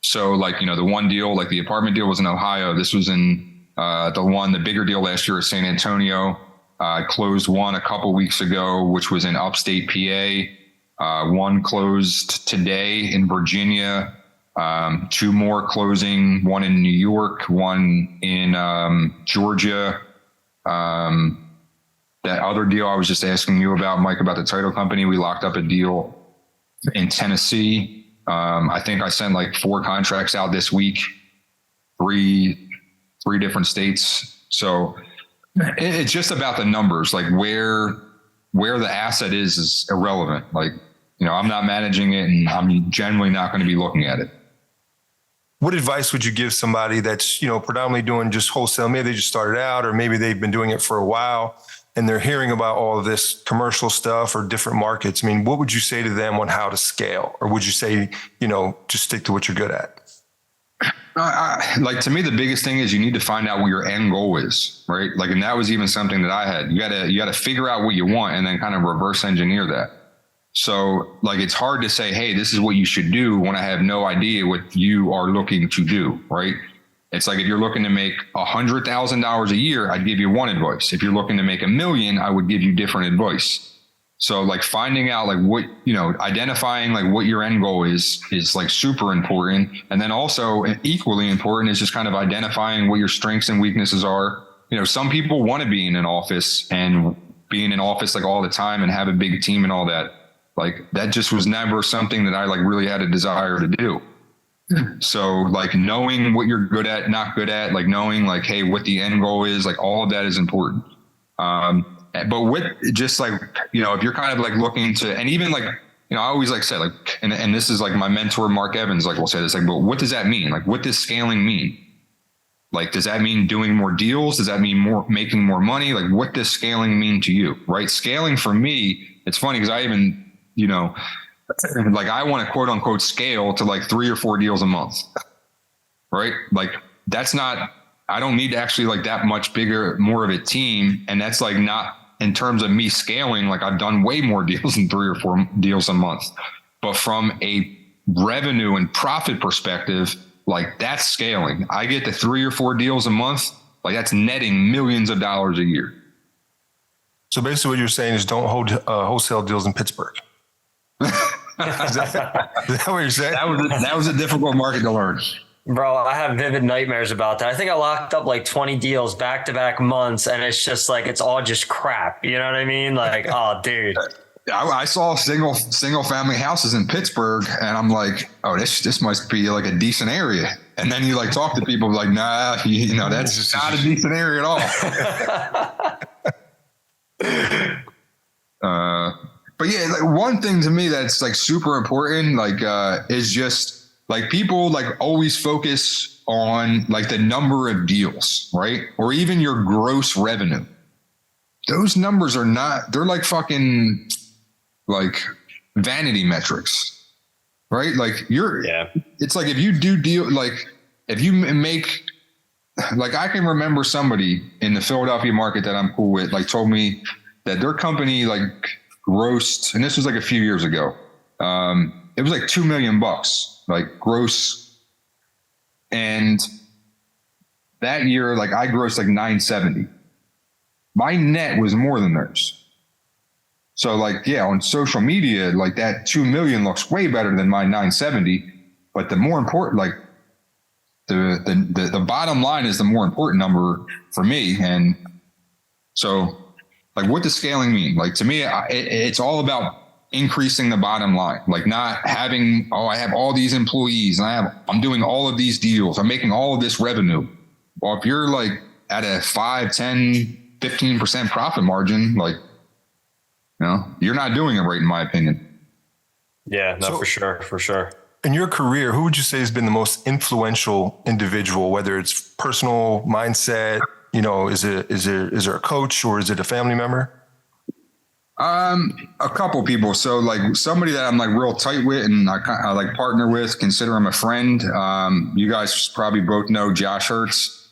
So like, the one deal, like the apartment deal was in Ohio. This was in the bigger deal last year at San Antonio. I closed one a couple weeks ago, which was in upstate PA. One closed today in Virginia. Two more closing, one in New York, one in Georgia. That other deal I was just asking you about, Mike, about the title company, we locked up a deal in Tennessee. I think I sent like 4 contracts out this week, three different states. So it's just about the numbers, like where the asset is irrelevant. Like, I'm not managing it and I'm generally not going to be looking at it. What advice would you give somebody that's, predominantly doing just wholesale? Maybe they just started out, or maybe they've been doing it for a while and they're hearing about all of this commercial stuff or different markets. I mean, what would you say to them on how to scale? Or would you say, just stick to what you're good at? Like to me, the biggest thing is you need to find out what your end goal is, right? Like, and that was even something that I had. You gotta figure out what you want and then kind of reverse engineer that. So like, it's hard to say, hey, this is what you should do when I have no idea what you are looking to do, right? It's like, if you're looking to make $100,000 a year, I'd give you one advice. If you're looking to make $1 million, I would give you different advice. So like finding out like what, identifying like what your end goal is like super important. And then also equally important is just kind of identifying what your strengths and weaknesses are. Some people want to be in an office and be in an office like all the time and have a big team and all that. Like that just was never something that I like really had a desire to do. So like knowing what you're good at, not good at, like knowing like, hey, what the end goal is, like all of that is important. But with just like, if you're kind of like looking to, and even like, I always like say like, and this is like my mentor, Mark Evans, like will say this, like, but what does that mean? Like, what does scaling mean? Like, does that mean doing more deals? Does that mean making more money? Like, what does scaling mean to you? Right. Scaling for me, it's funny because I even, like I want to quote unquote scale to like 3 or 4 deals a month, right? Like that's not, I don't need to actually like that much bigger, more of a team. And that's like not in terms of me scaling, like I've done way more deals than 3 or 4 deals a month, but from a revenue and profit perspective, like that's scaling. I get to 3 or 4 deals a month. Like that's netting millions of dollars a year. So basically what you're saying is don't hold wholesale deals in Pittsburgh. Is that what you're saying? That was a difficult market to learn. Bro, I have vivid nightmares about that. I think I locked up like 20 deals back-to-back months, and it's just like, it's all just crap. You know what I mean? Like, oh, dude. I saw single family houses in Pittsburgh, and I'm like, oh, this must be like a decent area. And then you like talk to people like, nah, that's not a decent area at all. But yeah, like one thing to me that's like super important, like is just like people like always focus on like the number of deals, right? Or even your gross revenue. Those numbers are not, they're like fucking like vanity metrics, right? Like it's like if you do deal, like if you make, like I can remember somebody in the Philadelphia market that I'm cool with, like told me that their company like grossed, and this was like a few years ago. It was like $2 million, like gross. And that year, like I grossed like 970. My net was more than theirs. So like, yeah, on social media, like that 2 million looks way better than my 970. But the more important, like the bottom line is the more important number for me. And so like, what does scaling mean? Like to me, it's all about increasing the bottom line, like not having, oh, I have all these employees and I'm doing all of these deals. I'm making all of this revenue. Well, if you're like at a 5, 10, 15% profit margin, like, you're not doing it right, in my opinion. Yeah, no, for sure. In your career, who would you say has been the most influential individual, whether it's personal mindset, is there a coach or is it a family member? A couple people. So like somebody that I'm like real tight with and I like partner with, consider him a friend. You guys probably both know Josh Hertz.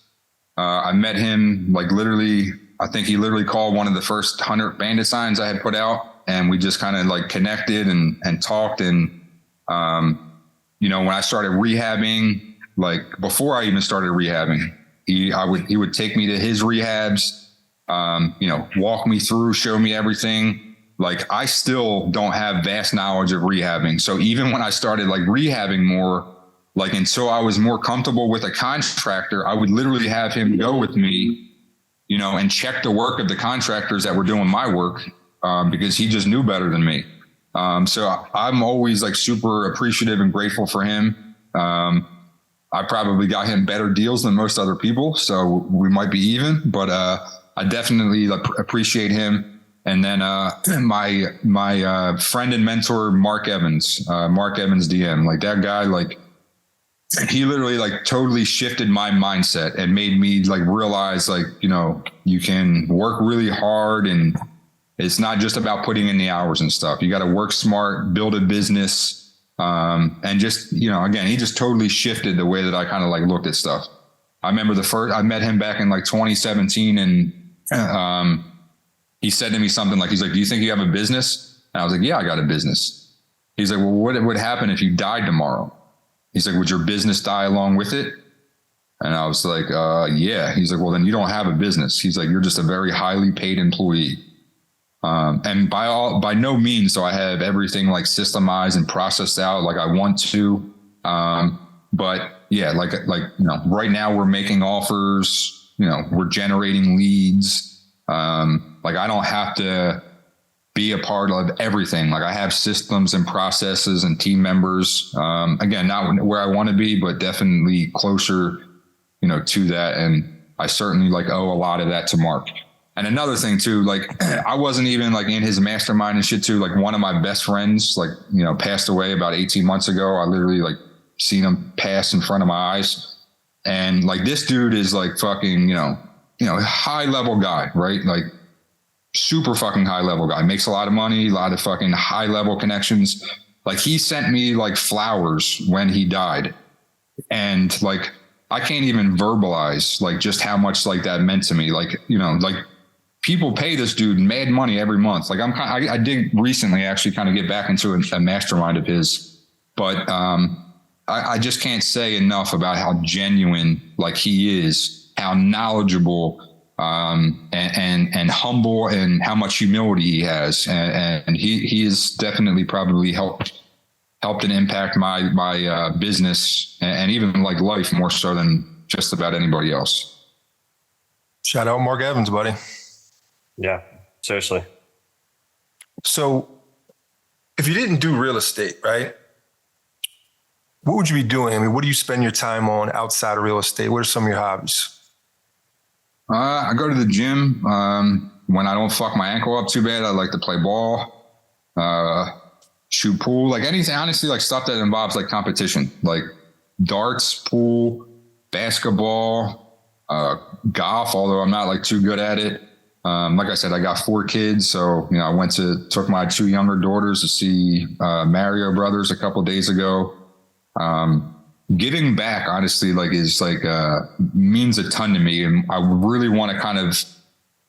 I met him like literally, I think he literally called one of the first 100 bandit signs I had put out, and we just kind of like connected and talked. And, when I started rehabbing, like before I even started rehabbing, he would take me to his rehabs, walk me through, show me everything. Like I still don't have vast knowledge of rehabbing. So even when I started like rehabbing more, like until I was more comfortable with a contractor, I would literally have him go with me, and check the work of the contractors that were doing my work, because he just knew better than me. So I'm always like super appreciative and grateful for him. I probably got him better deals than most other people, so we might be even, but I definitely appreciate him. And then my friend and mentor, Mark Evans DM, like that guy, like he literally like totally shifted my mindset and made me like realize like, you can work really hard and it's not just about putting in the hours and stuff. You got to work smart, build a business. And just, again, he just totally shifted the way that I kind of like looked at stuff. I remember I met him back in like 2017 and he said to me something like, he's like, do you think you have a business? And I was like, yeah, I got a business. He's like, well, what would happen if you died tomorrow? He's like, would your business die along with it? And I was like, yeah. He's like, well, then you don't have a business. He's like, you're just a very highly paid employee. And by no means do I have everything like systemized and processed out like I want to. But yeah, like, right now we're making offers, we're generating leads. Like I don't have to be a part of everything. Like I have systems and processes and team members. Again, not where I want to be, but definitely closer, to that. And I certainly like owe a lot of that to Mark. And another thing too, like I wasn't even like in his mastermind and shit too. Like one of my best friends, like, passed away about 18 months ago. I literally like seen him pass in front of my eyes. And like, this dude is like fucking, high level guy, right? Like super fucking high level guy, makes a lot of money, a lot of fucking high level connections. like he sent me like flowers when he died. And like, I can't even verbalize like just how much like that meant to me. Like, you know, like people pay this dude mad money every month. Like I did recently actually kind of get back into a mastermind of his, but I just can't say enough about how genuine like he is, how knowledgeable and humble, and how much humility he has. And he has definitely probably helped and impact my business and even like life more so than just about anybody else. Shout out Mark Evans, buddy. Yeah, seriously. So if you didn't do real estate, right, what would you be doing? I mean, what do you spend your time on outside of real estate? What are some of your hobbies? I go to the gym. When I don't fuck my ankle up too bad, I like to play ball, shoot pool, like anything, honestly, like stuff that involves like competition, like darts, pool, basketball, golf, although I'm not like too good at it. Like I said, I got 4 kids. So, you know, I took my 2 younger daughters to see Mario Brothers a couple of days ago. Giving back, honestly, like is like, means a ton to me. And I really want to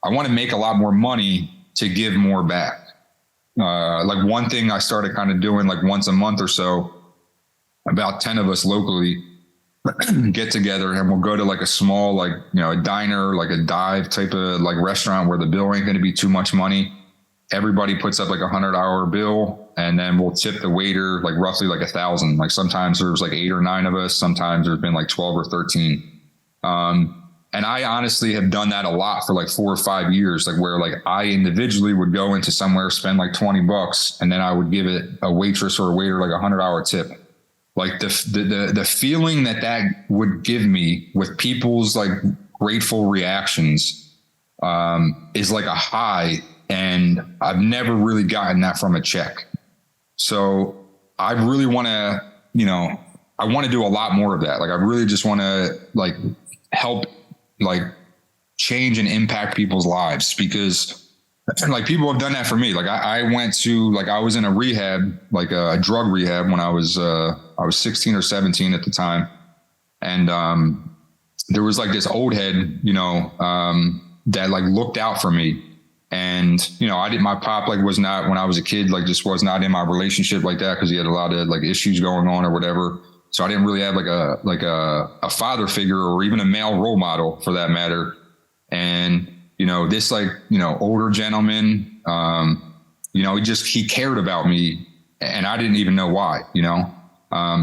I want to make a lot more money to give more back. Like one thing I started kind of doing like once a month or so, about 10 of us locally get together and we'll go to like a small, like, you know, a diner, like a dive type of like restaurant where the bill ain't going to be too much money. Everybody puts up like $100 bill, and then we'll tip the waiter like roughly like 1,000. Like sometimes there's like 8 or 9 of us. Sometimes there's been like 12 or 13. And I honestly have done that a lot for like 4 or 5 years, like where like I individually would go into somewhere, spend like $20, and then I would give it a waitress or a waiter like $100 tip. Like the feeling that would give me with people's like grateful reactions is like a high. And I've never really gotten that from a check. So I really want to, you know, I want to do a lot more of that. Like, I really just want to like help, like change and impact people's lives, because like people have done that for me. Like I went to, like, I was in a rehab, like a drug rehab when I was 16 or 17 at the time. And, there was like this old head, you know, that like looked out for me. And, you know, my pop like was not, when I was a kid, like just was not in my relationship like that, because he had a lot of like issues going on or whatever. So I didn't really have like a father figure or even a male role model for that matter. And, you know, this like, you know, older gentleman, you know, he cared about me and I didn't even know why, you know?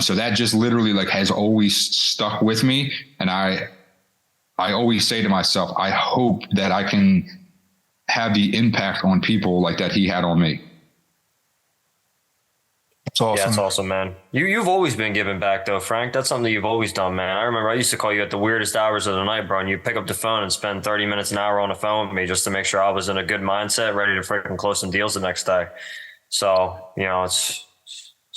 So that just literally like has always stuck with me. And I always say to myself, I hope that I can have the impact on people like that he had on me. It's awesome. Yeah, that's awesome, man. You've always been giving back though, Frank. That's something that you've always done, man. I remember I used to call you at the weirdest hours of the night, bro, and you pick up the phone and spend 30 minutes an hour on the phone with me just to make sure I was in a good mindset, ready to freaking close some deals the next day. So, you know, it's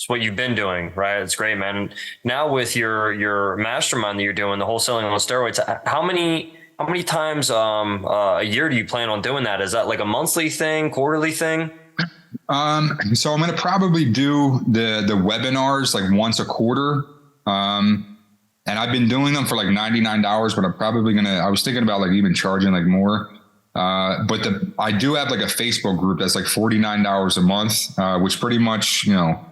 what you've been doing, right? It's great, man. And now with your mastermind that you're doing, the wholesaling on steroids, how many times a year do you plan on doing that? Is that like a monthly thing, quarterly thing? So I'm going to probably do the webinars like once a quarter. And I've been doing them for like $99, but I'm probably I was thinking about like even charging like more. But I do have like a Facebook group that's like $49 a month, which pretty much, you know,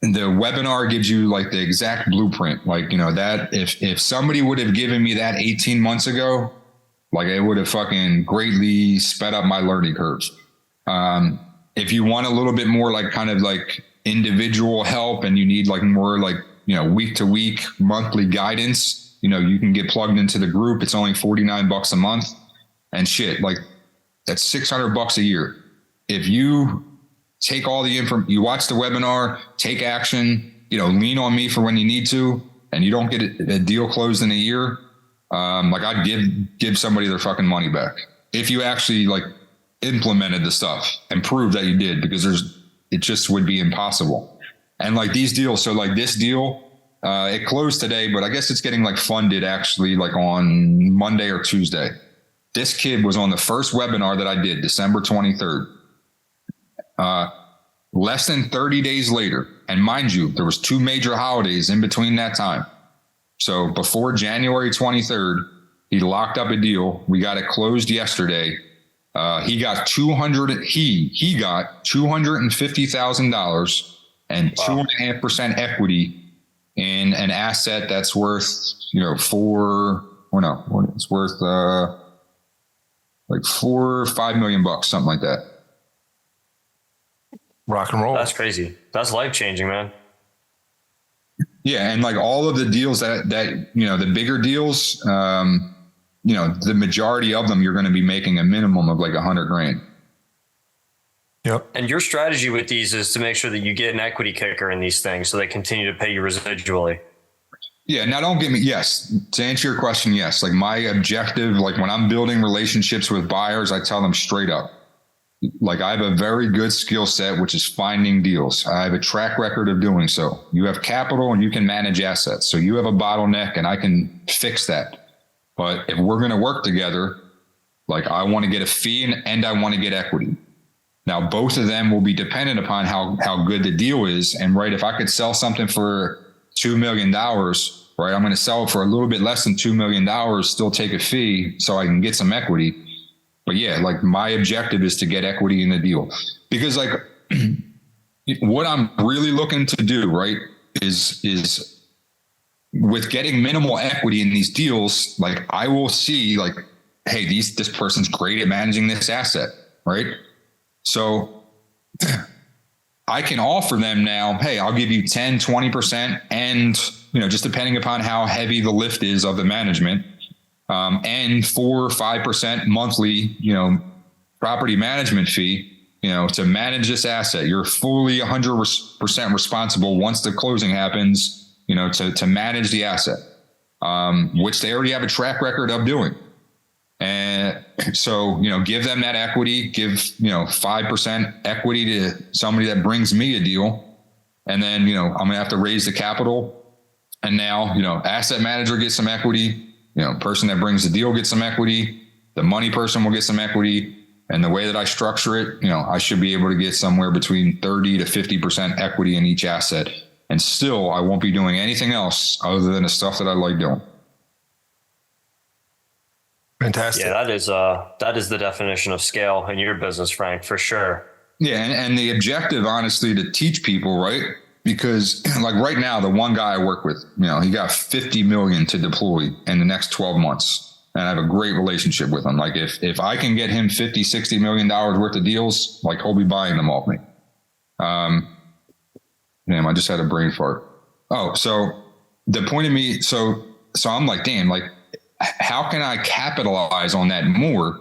the webinar gives you like the exact blueprint. Like, you know, that if somebody would have given me that 18 months ago, like it would have fucking greatly sped up my learning curves. If you want a little bit more like kind of like individual help and you need like more like, you know, week to week, monthly guidance, you know, you can get plugged into the group. It's only $49 a month and shit. Like that's $600 a year. If you take all the info, you watch the webinar, take action, you know, lean on me for when you need to, and you don't get a deal closed in a year. Like I'd give somebody their fucking money back if you actually like implemented the stuff and proved that you did, because it just would be impossible. And like these deals, so like this deal, it closed today, but I guess it's getting like funded actually like on Monday or Tuesday. This kid was on the first webinar that I did, December 23rd. less than 30 days later, and mind you, there was 2 major holidays in between that time. So before January 23rd, he locked up a deal. We got it closed yesterday. He got $250,000 and 2.5% equity in an asset that's worth, it's worth like $4 or $5 million, something like that. Rock and roll. That's crazy. That's life-changing, man. Yeah. And like all of the deals that the bigger deals, the majority of them, you're going to be making a minimum of like $100,000. Yep. And your strategy with these is to make sure that you get an equity kicker in these things so they continue to pay you residually. Yeah. Now don't get me. Yes. To answer your question. Yes. Like my objective, like when I'm building relationships with buyers, I tell them straight up, like I have a very good skill set, which is finding deals. I have a track record of doing so. You have capital and you can manage assets. So you have a bottleneck and I can fix that. But if we're going to work together, like I want to get a fee and I want to get equity. Now, both of them will be dependent upon how good the deal is. And right, if I could sell something for $2 million, right, I'm going to sell it for a little bit less than $2 million, still take a fee so I can get some equity. But yeah, like my objective is to get equity in the deal, because like what I'm really looking to do, right, is with getting minimal equity in these deals, like I will see like, hey, this person's great at managing this asset, right? So I can offer them now, hey, I'll give you 10, 20%. And, just depending upon how heavy the lift is of the management, and 4 or 5% monthly, property management fee, to manage this asset. You're fully 100% responsible once the closing happens, to manage the asset, which they already have a track record of doing. And so, give them that equity, give, 5% equity to somebody that brings me a deal. And then, I'm going to have to raise the capital. And now, asset manager gets some equity, person that brings the deal gets some equity, the money person will get some equity. And the way that I structure it, I should be able to get somewhere between 30 to 50% equity in each asset. And still, I won't be doing anything else other than the stuff that I like doing. Fantastic. Yeah, that is the definition of scale in your business, Frank, for sure. Yeah. And the objective, honestly, to teach people, right? Because like right now, the one guy I work with, he got 50 million to deploy in the next 12 months. And I have a great relationship with him. Like if I can get him 50, $60 million worth of deals, like he'll be buying them off me. Damn, I just had a brain fart. Oh, so the point of me, so I'm like, damn, like, how can I capitalize on that more?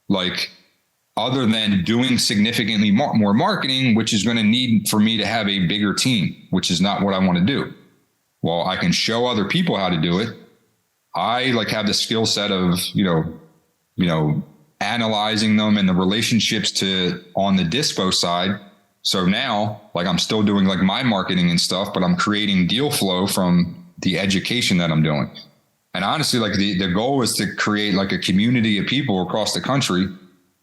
Like, other than doing significantly more marketing, which is going to need for me to have a bigger team, which is not what I want to do. Well, I can show other people how to do it. I like have the skill set of, analyzing them and the relationships on the dispo side. So now, like, I'm still doing like my marketing and stuff, but I'm creating deal flow from the education that I'm doing. And honestly, like the goal is to create like a community of people across the country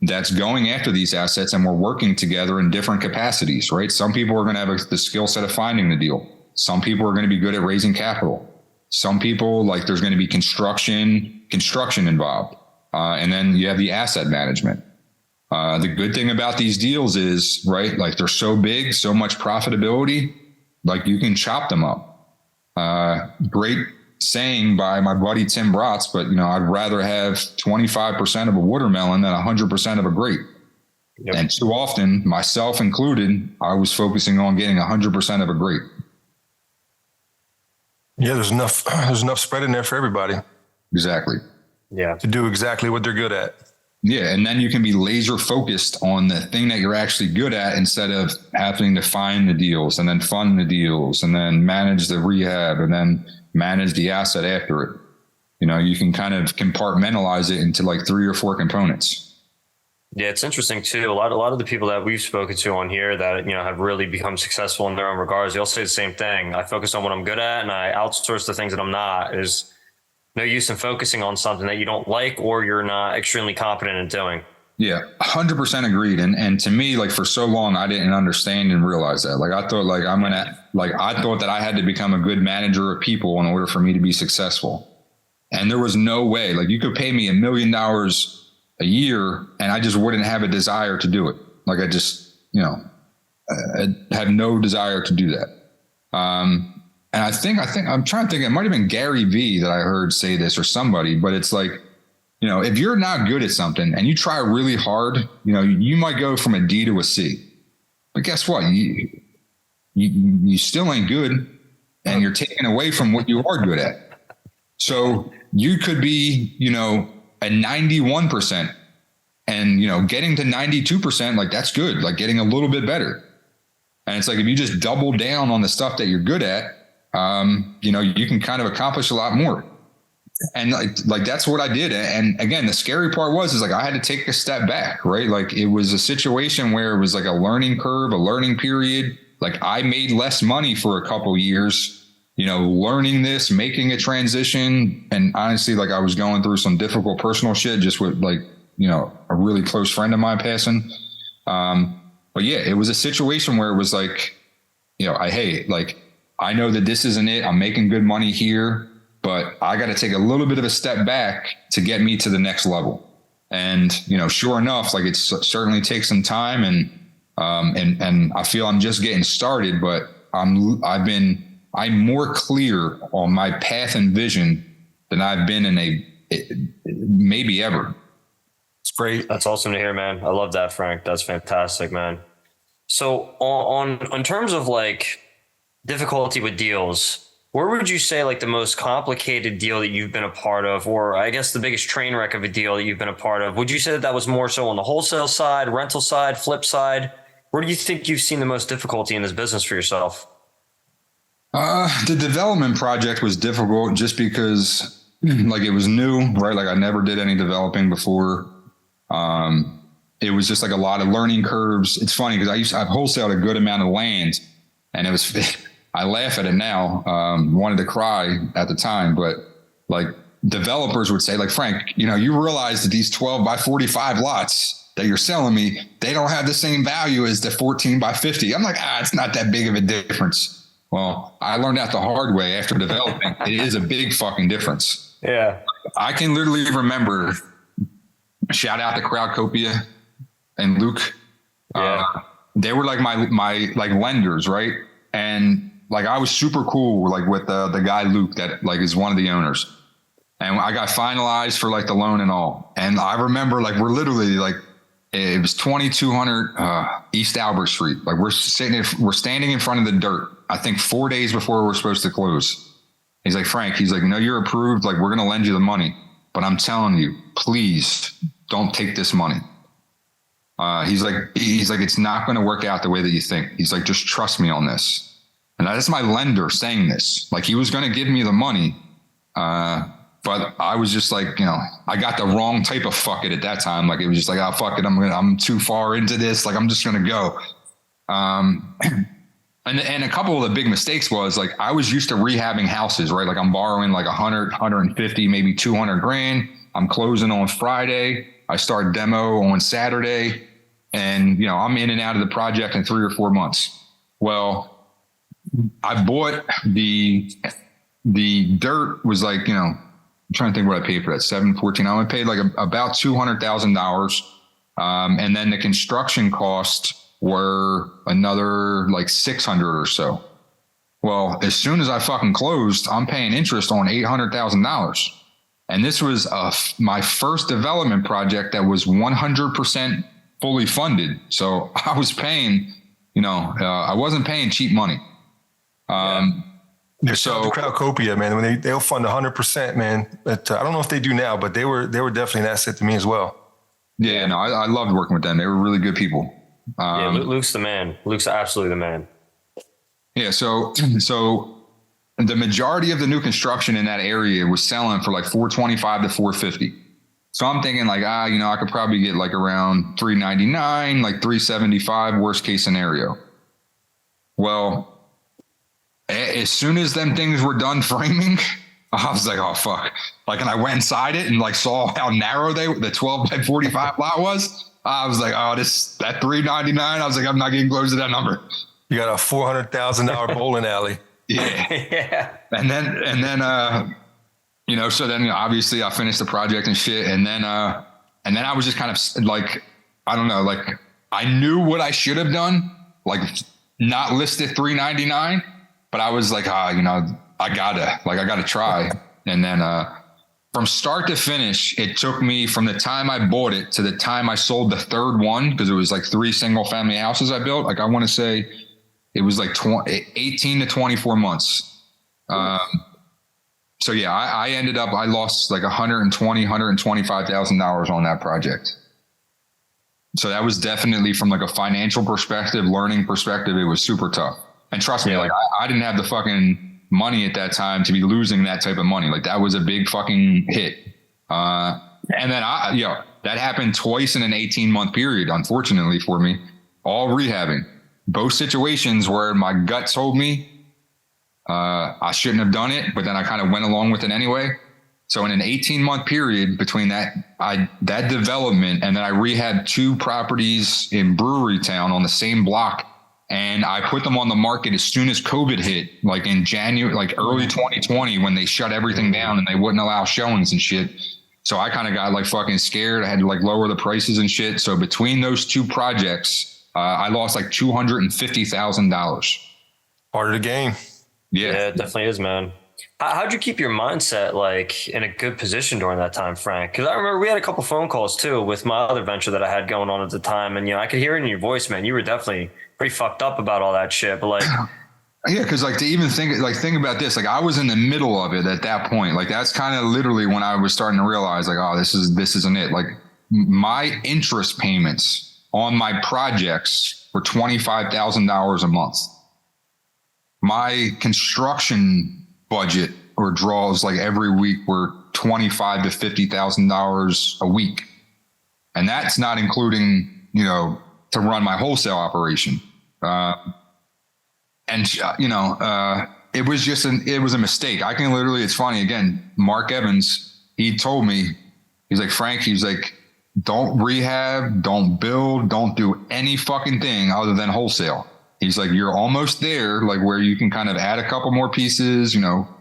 that's going after these assets, and we're working together in different capacities, right? Some people are going to have the skill set of finding the deal. Some people are going to be good at raising capital. Some people, like, there's going to be construction involved. And then you have the asset management. The good thing about these deals is, right, like they're so big, so much profitability, like you can chop them up. Great saying by my buddy Tim Bratz, but I'd rather have 25% of a watermelon than 100% of a grape. Yep. And too often, myself included, I was focusing on getting 100% of a grape. Yeah, there's enough spread in there for everybody. Exactly. Yeah. To do exactly what they're good at. Yeah. And then you can be laser focused on the thing that you're actually good at, instead of having to find the deals and then fund the deals and then manage the rehab and then manage the asset after it. You can kind of compartmentalize it into like 3 or 4 components. Yeah, it's interesting too. A lot of the people that we've spoken to on here that, have really become successful in their own regards, they all say the same thing. I focus on what I'm good at and I outsource the things that I'm not. Is no use in focusing on something that you don't like or you're not extremely competent in doing. Yeah, 100% agreed. And to me, like for so long, I didn't understand and realize that. Like I thought, I thought that I had to become a good manager of people in order for me to be successful. And there was no way. Like you could pay me $1 million a year, and I just wouldn't have a desire to do it. Like I just, I had no desire to do that. And I think I'm trying to think. It might have been Gary Vee that I heard say this, or somebody. But it's like, if you're not good at something and you try really hard, you might go from a D to a C. But guess what? You still ain't good, and you're taking away from what you are good at. So you could be, at 91%, and getting to 92%, like that's good, like getting a little bit better. And it's like if you just double down on the stuff that you're good at, you can kind of accomplish a lot more. And like that's what I did. And again, the scary part was like I had to take a step back, right? Like it was a situation where it was like a learning curve, a learning period. Like I made less money for a couple years, learning this, making a transition. And honestly, like I was going through some difficult personal shit just with like, a really close friend of mine passing. But yeah, it was a situation where it was like, I know that this isn't it. I'm making good money here, but I got to take a little bit of a step back to get me to the next level. And, sure enough, like it certainly takes some time, and I feel I'm just getting started, but I'm more clear on my path and vision than I've been in maybe ever. It's great. That's awesome to hear, man. I love that, Frank. That's fantastic, man. So on terms of like difficulty with deals, where would you say like the most complicated deal that you've been a part of, or I guess the biggest train wreck of a deal that you've been a part of? Would you say that was more so on the wholesale side, rental side, flip side? Where do you think you've seen the most difficulty in this business for yourself? The development project was difficult just because like it was new, right? Like I never did any developing before. It was just like a lot of learning curves. It's funny because I've wholesaled a good amount of land, and it was, I laugh at it now. Wanted to cry at the time, but like developers would say like, Frank, you realize that these 12 by 45 lots that you're selling me, they don't have the same value as the 14 by 50. I'm like, it's not that big of a difference. Well, I learned that the hard way after developing. It is a big fucking difference. Yeah. I can literally remember, shout out to Crowdcopia and Luke. Yeah. They were like my like lenders, right? And like I was super cool like with the guy Luke that like is one of the owners. And I got finalized for like the loan and all. And I remember like we're literally like, it was 2200 East Albert Street. Like we're standing in front of the dirt, I think 4 days before we're supposed to close. He's like, Frank, no, you're approved. Like we're going to lend you the money, but I'm telling you, please don't take this money. He's like, it's not going to work out the way that you think. He's like, just trust me on this. And that's my lender saying this. Like he was going to give me the money. But I was just like, I got the wrong type of fuck it at that time. Like it was just like, oh, fuck it. I'm too far into this. Like, I'm just going to go. And a couple of the big mistakes was like, I was used to rehabbing houses, right? Like I'm borrowing like 100, 150, maybe 200 grand. I'm closing on Friday. I start demo on Saturday, and, I'm in and out of the project in 3 or 4 months. Well, I bought the dirt was like, I'm trying to think what I paid for that. $714. I paid like about $200,000. And then the construction costs were another like 600 or so. Well, as soon as I fucking closed, I'm paying interest on $800,000. And this was my first development project that was 100% fully funded. So I was paying, I wasn't paying cheap money. So Crowdcopia, man, when they'll fund 100%, man. But I don't know if they do now, but they were definitely an asset to me as well. Yeah, no, I loved working with them. They were really good people. Luke's the man. Luke's absolutely the man. Yeah. So the majority of the new construction in that area was selling for like $425 to $450. So I'm thinking like, I could probably get like around $399, like $375, worst case scenario. Well, as soon as them things were done framing, I was like, oh, fuck. Like, and I went inside it and like saw how narrow the 12 by 45 lot was. I was like, oh, that 399. I was like, I'm not getting close to that number. You got a $400,000 bowling alley. Yeah. Yeah. And then, so then obviously I finished the project and shit. And then I was just kind of like, I don't know, like I knew what I should have done, like not listed 399, but I was like, I gotta try. And then, from start to finish, it took me from the time I bought it to the time I sold the third one, because it was like 3 single family houses I built. Like I want to say it was like 18 to 24 months. So yeah, I lost like $125,000 on that project. So that was definitely from like a financial perspective, learning perspective, it was super tough. And trust me, like I didn't have the fucking money at that time to be losing that type of money. Like that was a big fucking hit. And then that happened twice in an 18-month period, unfortunately for me, all rehabbing. Both situations where my gut told me I shouldn't have done it, but then I kind of went along with it anyway. So in an 18-month period between that development, and then I rehabbed 2 properties in Brewery Town on the same block. And I put them on the market as soon as COVID hit, like in January, like early 2020, when they shut everything down and they wouldn't allow showings and shit. So I kind of got like fucking scared. I had to like lower the prices and shit. So between those 2 projects, I lost like $250,000. Part of the game. Yeah, it definitely is, man. How'd you keep your mindset like in a good position during that time, Frank? Because I remember we had a couple phone calls too with my other venture that I had going on at the time, and I could hear it in your voice, man. You were definitely pretty fucked up about all that shit. But like, yeah, because like to even think about this, like I was in the middle of it at that point. Like that's kind of literally when I was starting to realize, like, oh, this isn't it. Like my interest payments on my projects were $25,000 a month. My construction budget or draws like every week were $25,000 to $50,000 a week, and that's not including to run my wholesale operation. It was just it was a mistake. I can literally, it's funny again. Mark Evans, he told me, he's like, Frank, he's like, don't rehab, don't build, don't do any fucking thing other than wholesale. He's like, you're almost there, like where you can kind of add a couple more pieces,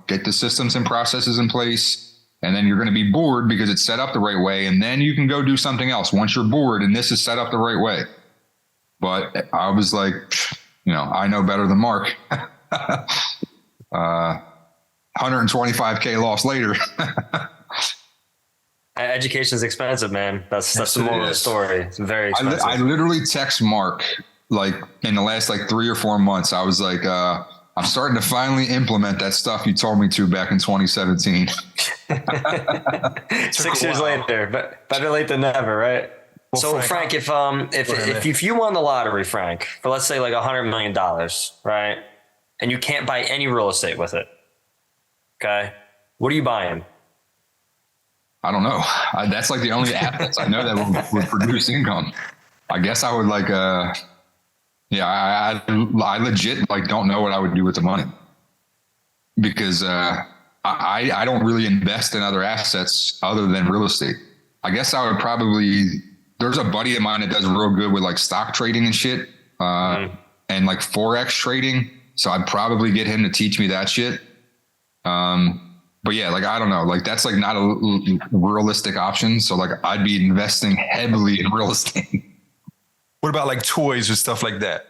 get the systems and processes in place. And then you're going to be bored because it's set up the right way. And then you can go do something else once you're bored and this is set up the right way. But I was like, I know better than Mark. 125K loss later. Education is expensive, man. That's the moral of the story. It's very expensive. I literally text Mark like in the last like 3 or 4 months. I was like, I'm starting to finally implement that stuff you told me to back in 2017. 6 years later, but better late than never, right? Well, so Frank, if you won the lottery, Frank, for let's say like $100 million, right? And you can't buy any real estate with it. Okay. What are you buying? I don't know. That's like the only assets I know that would produce income. I guess I would like, I legit like don't know what I would do with the money because I don't really invest in other assets other than real estate. I guess I would probably, there's a buddy of mine that does real good with like stock trading and shit and like Forex trading. So I'd probably get him to teach me that shit. But yeah, like, I don't know, like that's like not a realistic option. So like I'd be investing heavily in real estate. What about like toys or stuff like that?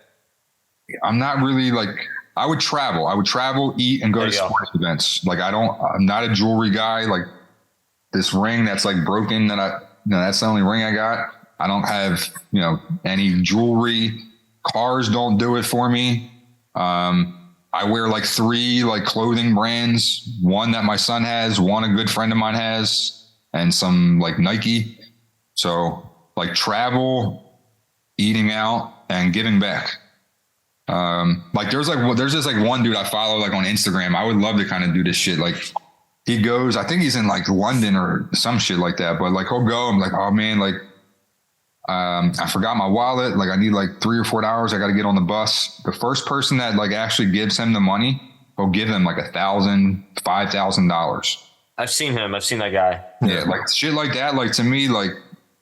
I'm not really like, I would travel, eat, and go to sports events. Like I'm not a jewelry guy. Like this ring that's like broken that's the only ring I got. I don't have, any jewelry. Cars don't do it for me. I wear like 3 like clothing brands, one that my son has, one a good friend of mine has, and some like Nike. So like travel, eating out, and giving back. Like there's just like one dude I follow like on Instagram. I would love to kind of do this shit. Like he goes, I think he's in like London or some shit like that, but like he'll go, I'm like, oh man, like I forgot my wallet. Like I need like $3 or $4. I got to get on the bus. The first person that like actually gives him the money, he'll give him like $1,000, $5,000. I've seen him. I've seen that guy. Yeah. Like shit like that. Like to me, like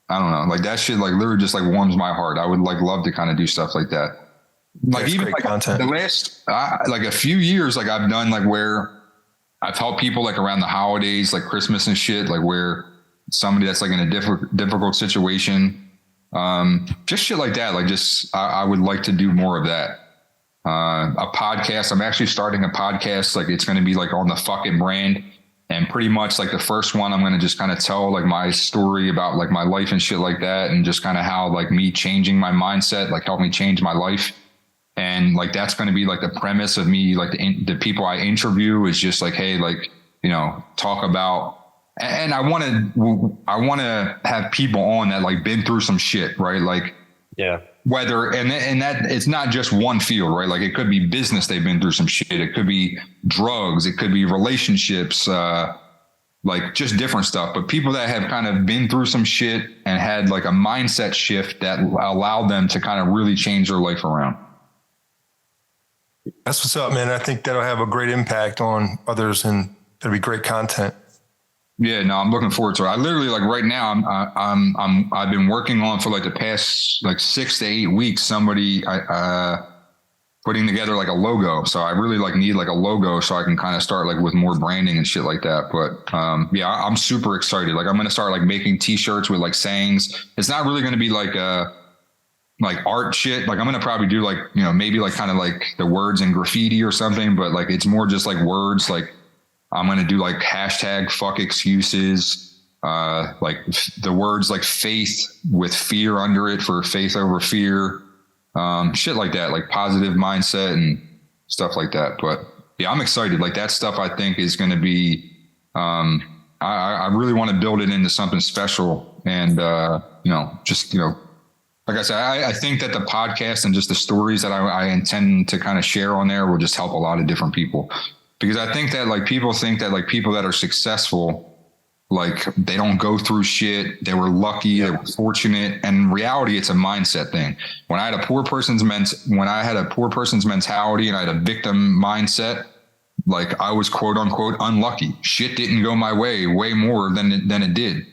I don't know, like that shit, like literally just like warms my heart. I would like love to kind of do stuff like that. Like That's even great like content. the last, like a few years, like I've done like where I've helped people like around the holidays, like Christmas and shit, like where somebody that's like in a difficult situation, just shit like that. Like just, I would like to do more of that. A podcast. I'm actually starting a podcast. Like it's going to be like on the fucking brand. And pretty much like the first one, I'm going to just kind of tell like my story about like my life and shit like that. And just kind of how like me changing my mindset, like helped me change my life. And like, that's going to be like the premise of me, like the people I interview is just like, hey, like, you know, talk about, and I want to have people on that like been through some shit, right? Like, Yeah. whether, and that it's not just one field, right? Like it could be business. They've been through some shit. It could be drugs. It could be relationships, like just different stuff, but people that have kind of been through some shit and had like a mindset shift that allowed them to kind of really change their life around. That's what's up, man. I think that'll have a great impact on others, and that'll be great content. Yeah, no, I'm looking forward to it. I literally like right now, I've been working on for like the past like 6 to 8 weeks, somebody, putting together like a logo. So I really like need like a logo so I can kind of start like with more branding and shit like that. But, yeah, I'm super excited. Like I'm going to start like making t-shirts with like sayings. It's not really going to be like art shit. Like I'm going to probably do like, you know, maybe like kind of like the words in graffiti or something, but like, it's more just like words. Like I'm going to do like hashtag fuck excuses, like the words like faith with fear under it for faith over fear, shit like that, like positive mindset and stuff like that. But yeah, I'm excited. Like that stuff I think is going to be, I really want to build it into something special. And, you know, just, you know, like I said, I think that the podcast and just the stories that I intend to kind of share on there will just help a lot of different people. Because I think that like people think that like people that are successful, like they don't go through shit. They were lucky. They were fortunate. And in reality, it's a mindset thing. When I had a poor person's mentality and I had a victim mindset, like I was quote unquote unlucky. Shit didn't go my way more than it did.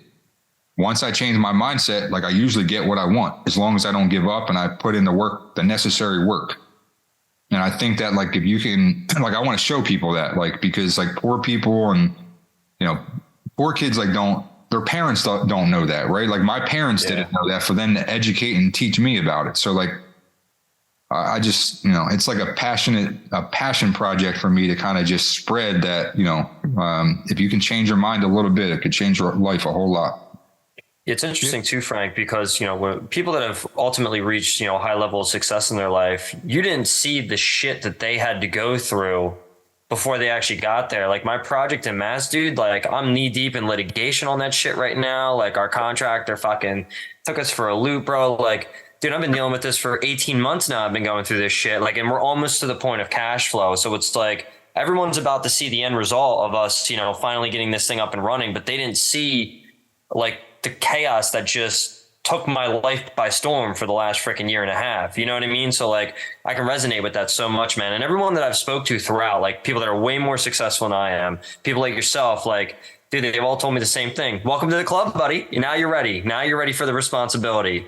Once I change my mindset, like I usually get what I want as long as I don't give up and I put in the work, the necessary work. And I think that like, if you can, like, I want to show people that, like, because like poor people and, you know, poor kids, like their parents don't know that, right? Like my parents didn't know that for them to educate and teach me about it. So like, I just, you know, it's like a passion project for me to kind of just spread that, you know, if you can change your mind a little bit, it could change your life a whole lot. It's interesting too, Frank, because, you know, when people that have ultimately reached, you know, high level of success in their life, you didn't see the shit that they had to go through before they actually got there. Like my project in Mass, dude, like I'm knee deep in litigation on that shit right now. Like our contractor fucking took us for a loop, bro. Like, dude, I've been dealing with this for 18 months now. I've been going through this shit. Like, and we're almost to the point of cash flow. So it's like everyone's about to see the end result of us, you know, finally getting this thing up and running, but they didn't see like the chaos that just took my life by storm for the last freaking year and a half. You know what I mean? So like I can resonate with that so much, man. And everyone that I've spoke to throughout, like people that are way more successful than I am, people like yourself, like, dude, they've all told me the same thing. Welcome to the club, buddy. Now you're ready. Now you're ready for the responsibility.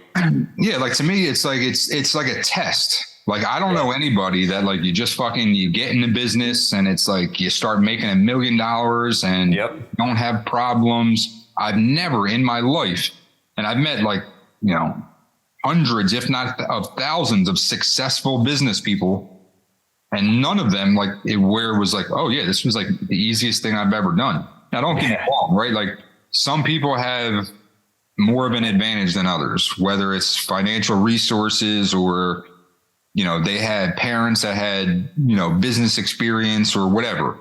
Yeah. Like to me, it's like a test. Like, I don't know anybody that like you get in the business and it's like you start making $1 million and don't have problems. I've never in my life, and I've met like, you know, hundreds, if not of thousands of successful business people. And none of them like where it was like, oh yeah, this was like the easiest thing I've ever done. Now don't get me wrong, right? Like some people have more of an advantage than others, whether it's financial resources or, you know, they had parents that had, you know, business experience or whatever.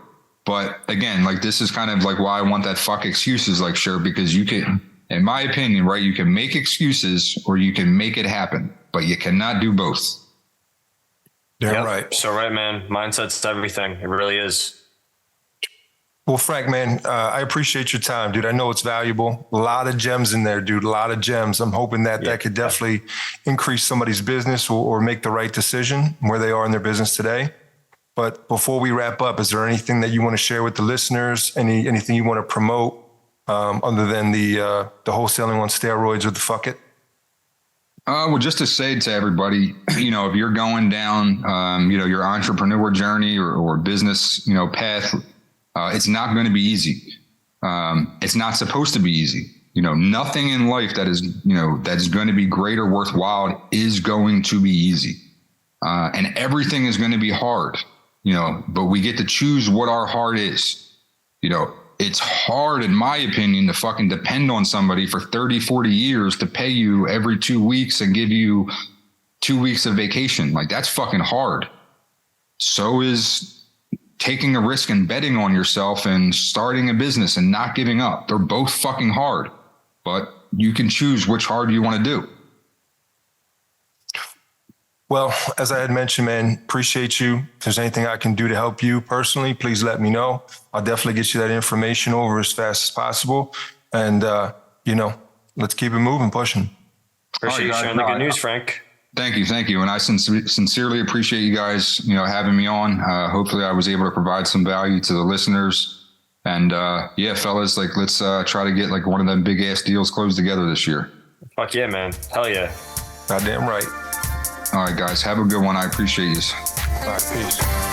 But again, like this is kind of like why I want that fuck excuses, like, sure, because you can, in my opinion, right, you can make excuses or you can make it happen, but you cannot do both. Yeah, right. So right, man. Mindset's everything. It really is. Well, Frank, man, I appreciate your time, dude. I know it's valuable. A lot of gems in there, dude. A lot of gems. I'm hoping that could definitely increase somebody's business or make the right decision where they are in their business today. But before we wrap up, is there anything that you want to share with the listeners? Anything you want to promote? other than the wholesaling on steroids or the fuck it? Well, just to say to everybody, if you're going down, your entrepreneur journey or business, path, it's not going to be easy. It's not supposed to be easy. Nothing in life that is, that's going to be great or worthwhile is going to be easy. And everything is going to be hard, but we get to choose what our heart is. It's hard, in my opinion, to fucking depend on somebody for 30, 40 years to pay you every 2 weeks and give you 2 weeks of vacation. Like, that's fucking hard. So is taking a risk and betting on yourself and starting a business and not giving up. They're both fucking hard, but you can choose which hard you want to do. Well, as I had mentioned, man, appreciate you. If there's anything I can do to help you personally, please let me know. I'll definitely get you that information over as fast as possible. And, let's keep it moving, pushing. Appreciate you sharing the good news, Frank. Thank you. And I sincerely appreciate you guys, having me on. Hopefully I was able to provide some value to the listeners. And fellas, let's try to get one of them big ass deals closed together this year. Fuck yeah, man. Hell yeah. Goddamn right. All right, guys, have a good one. I appreciate you. All right, peace.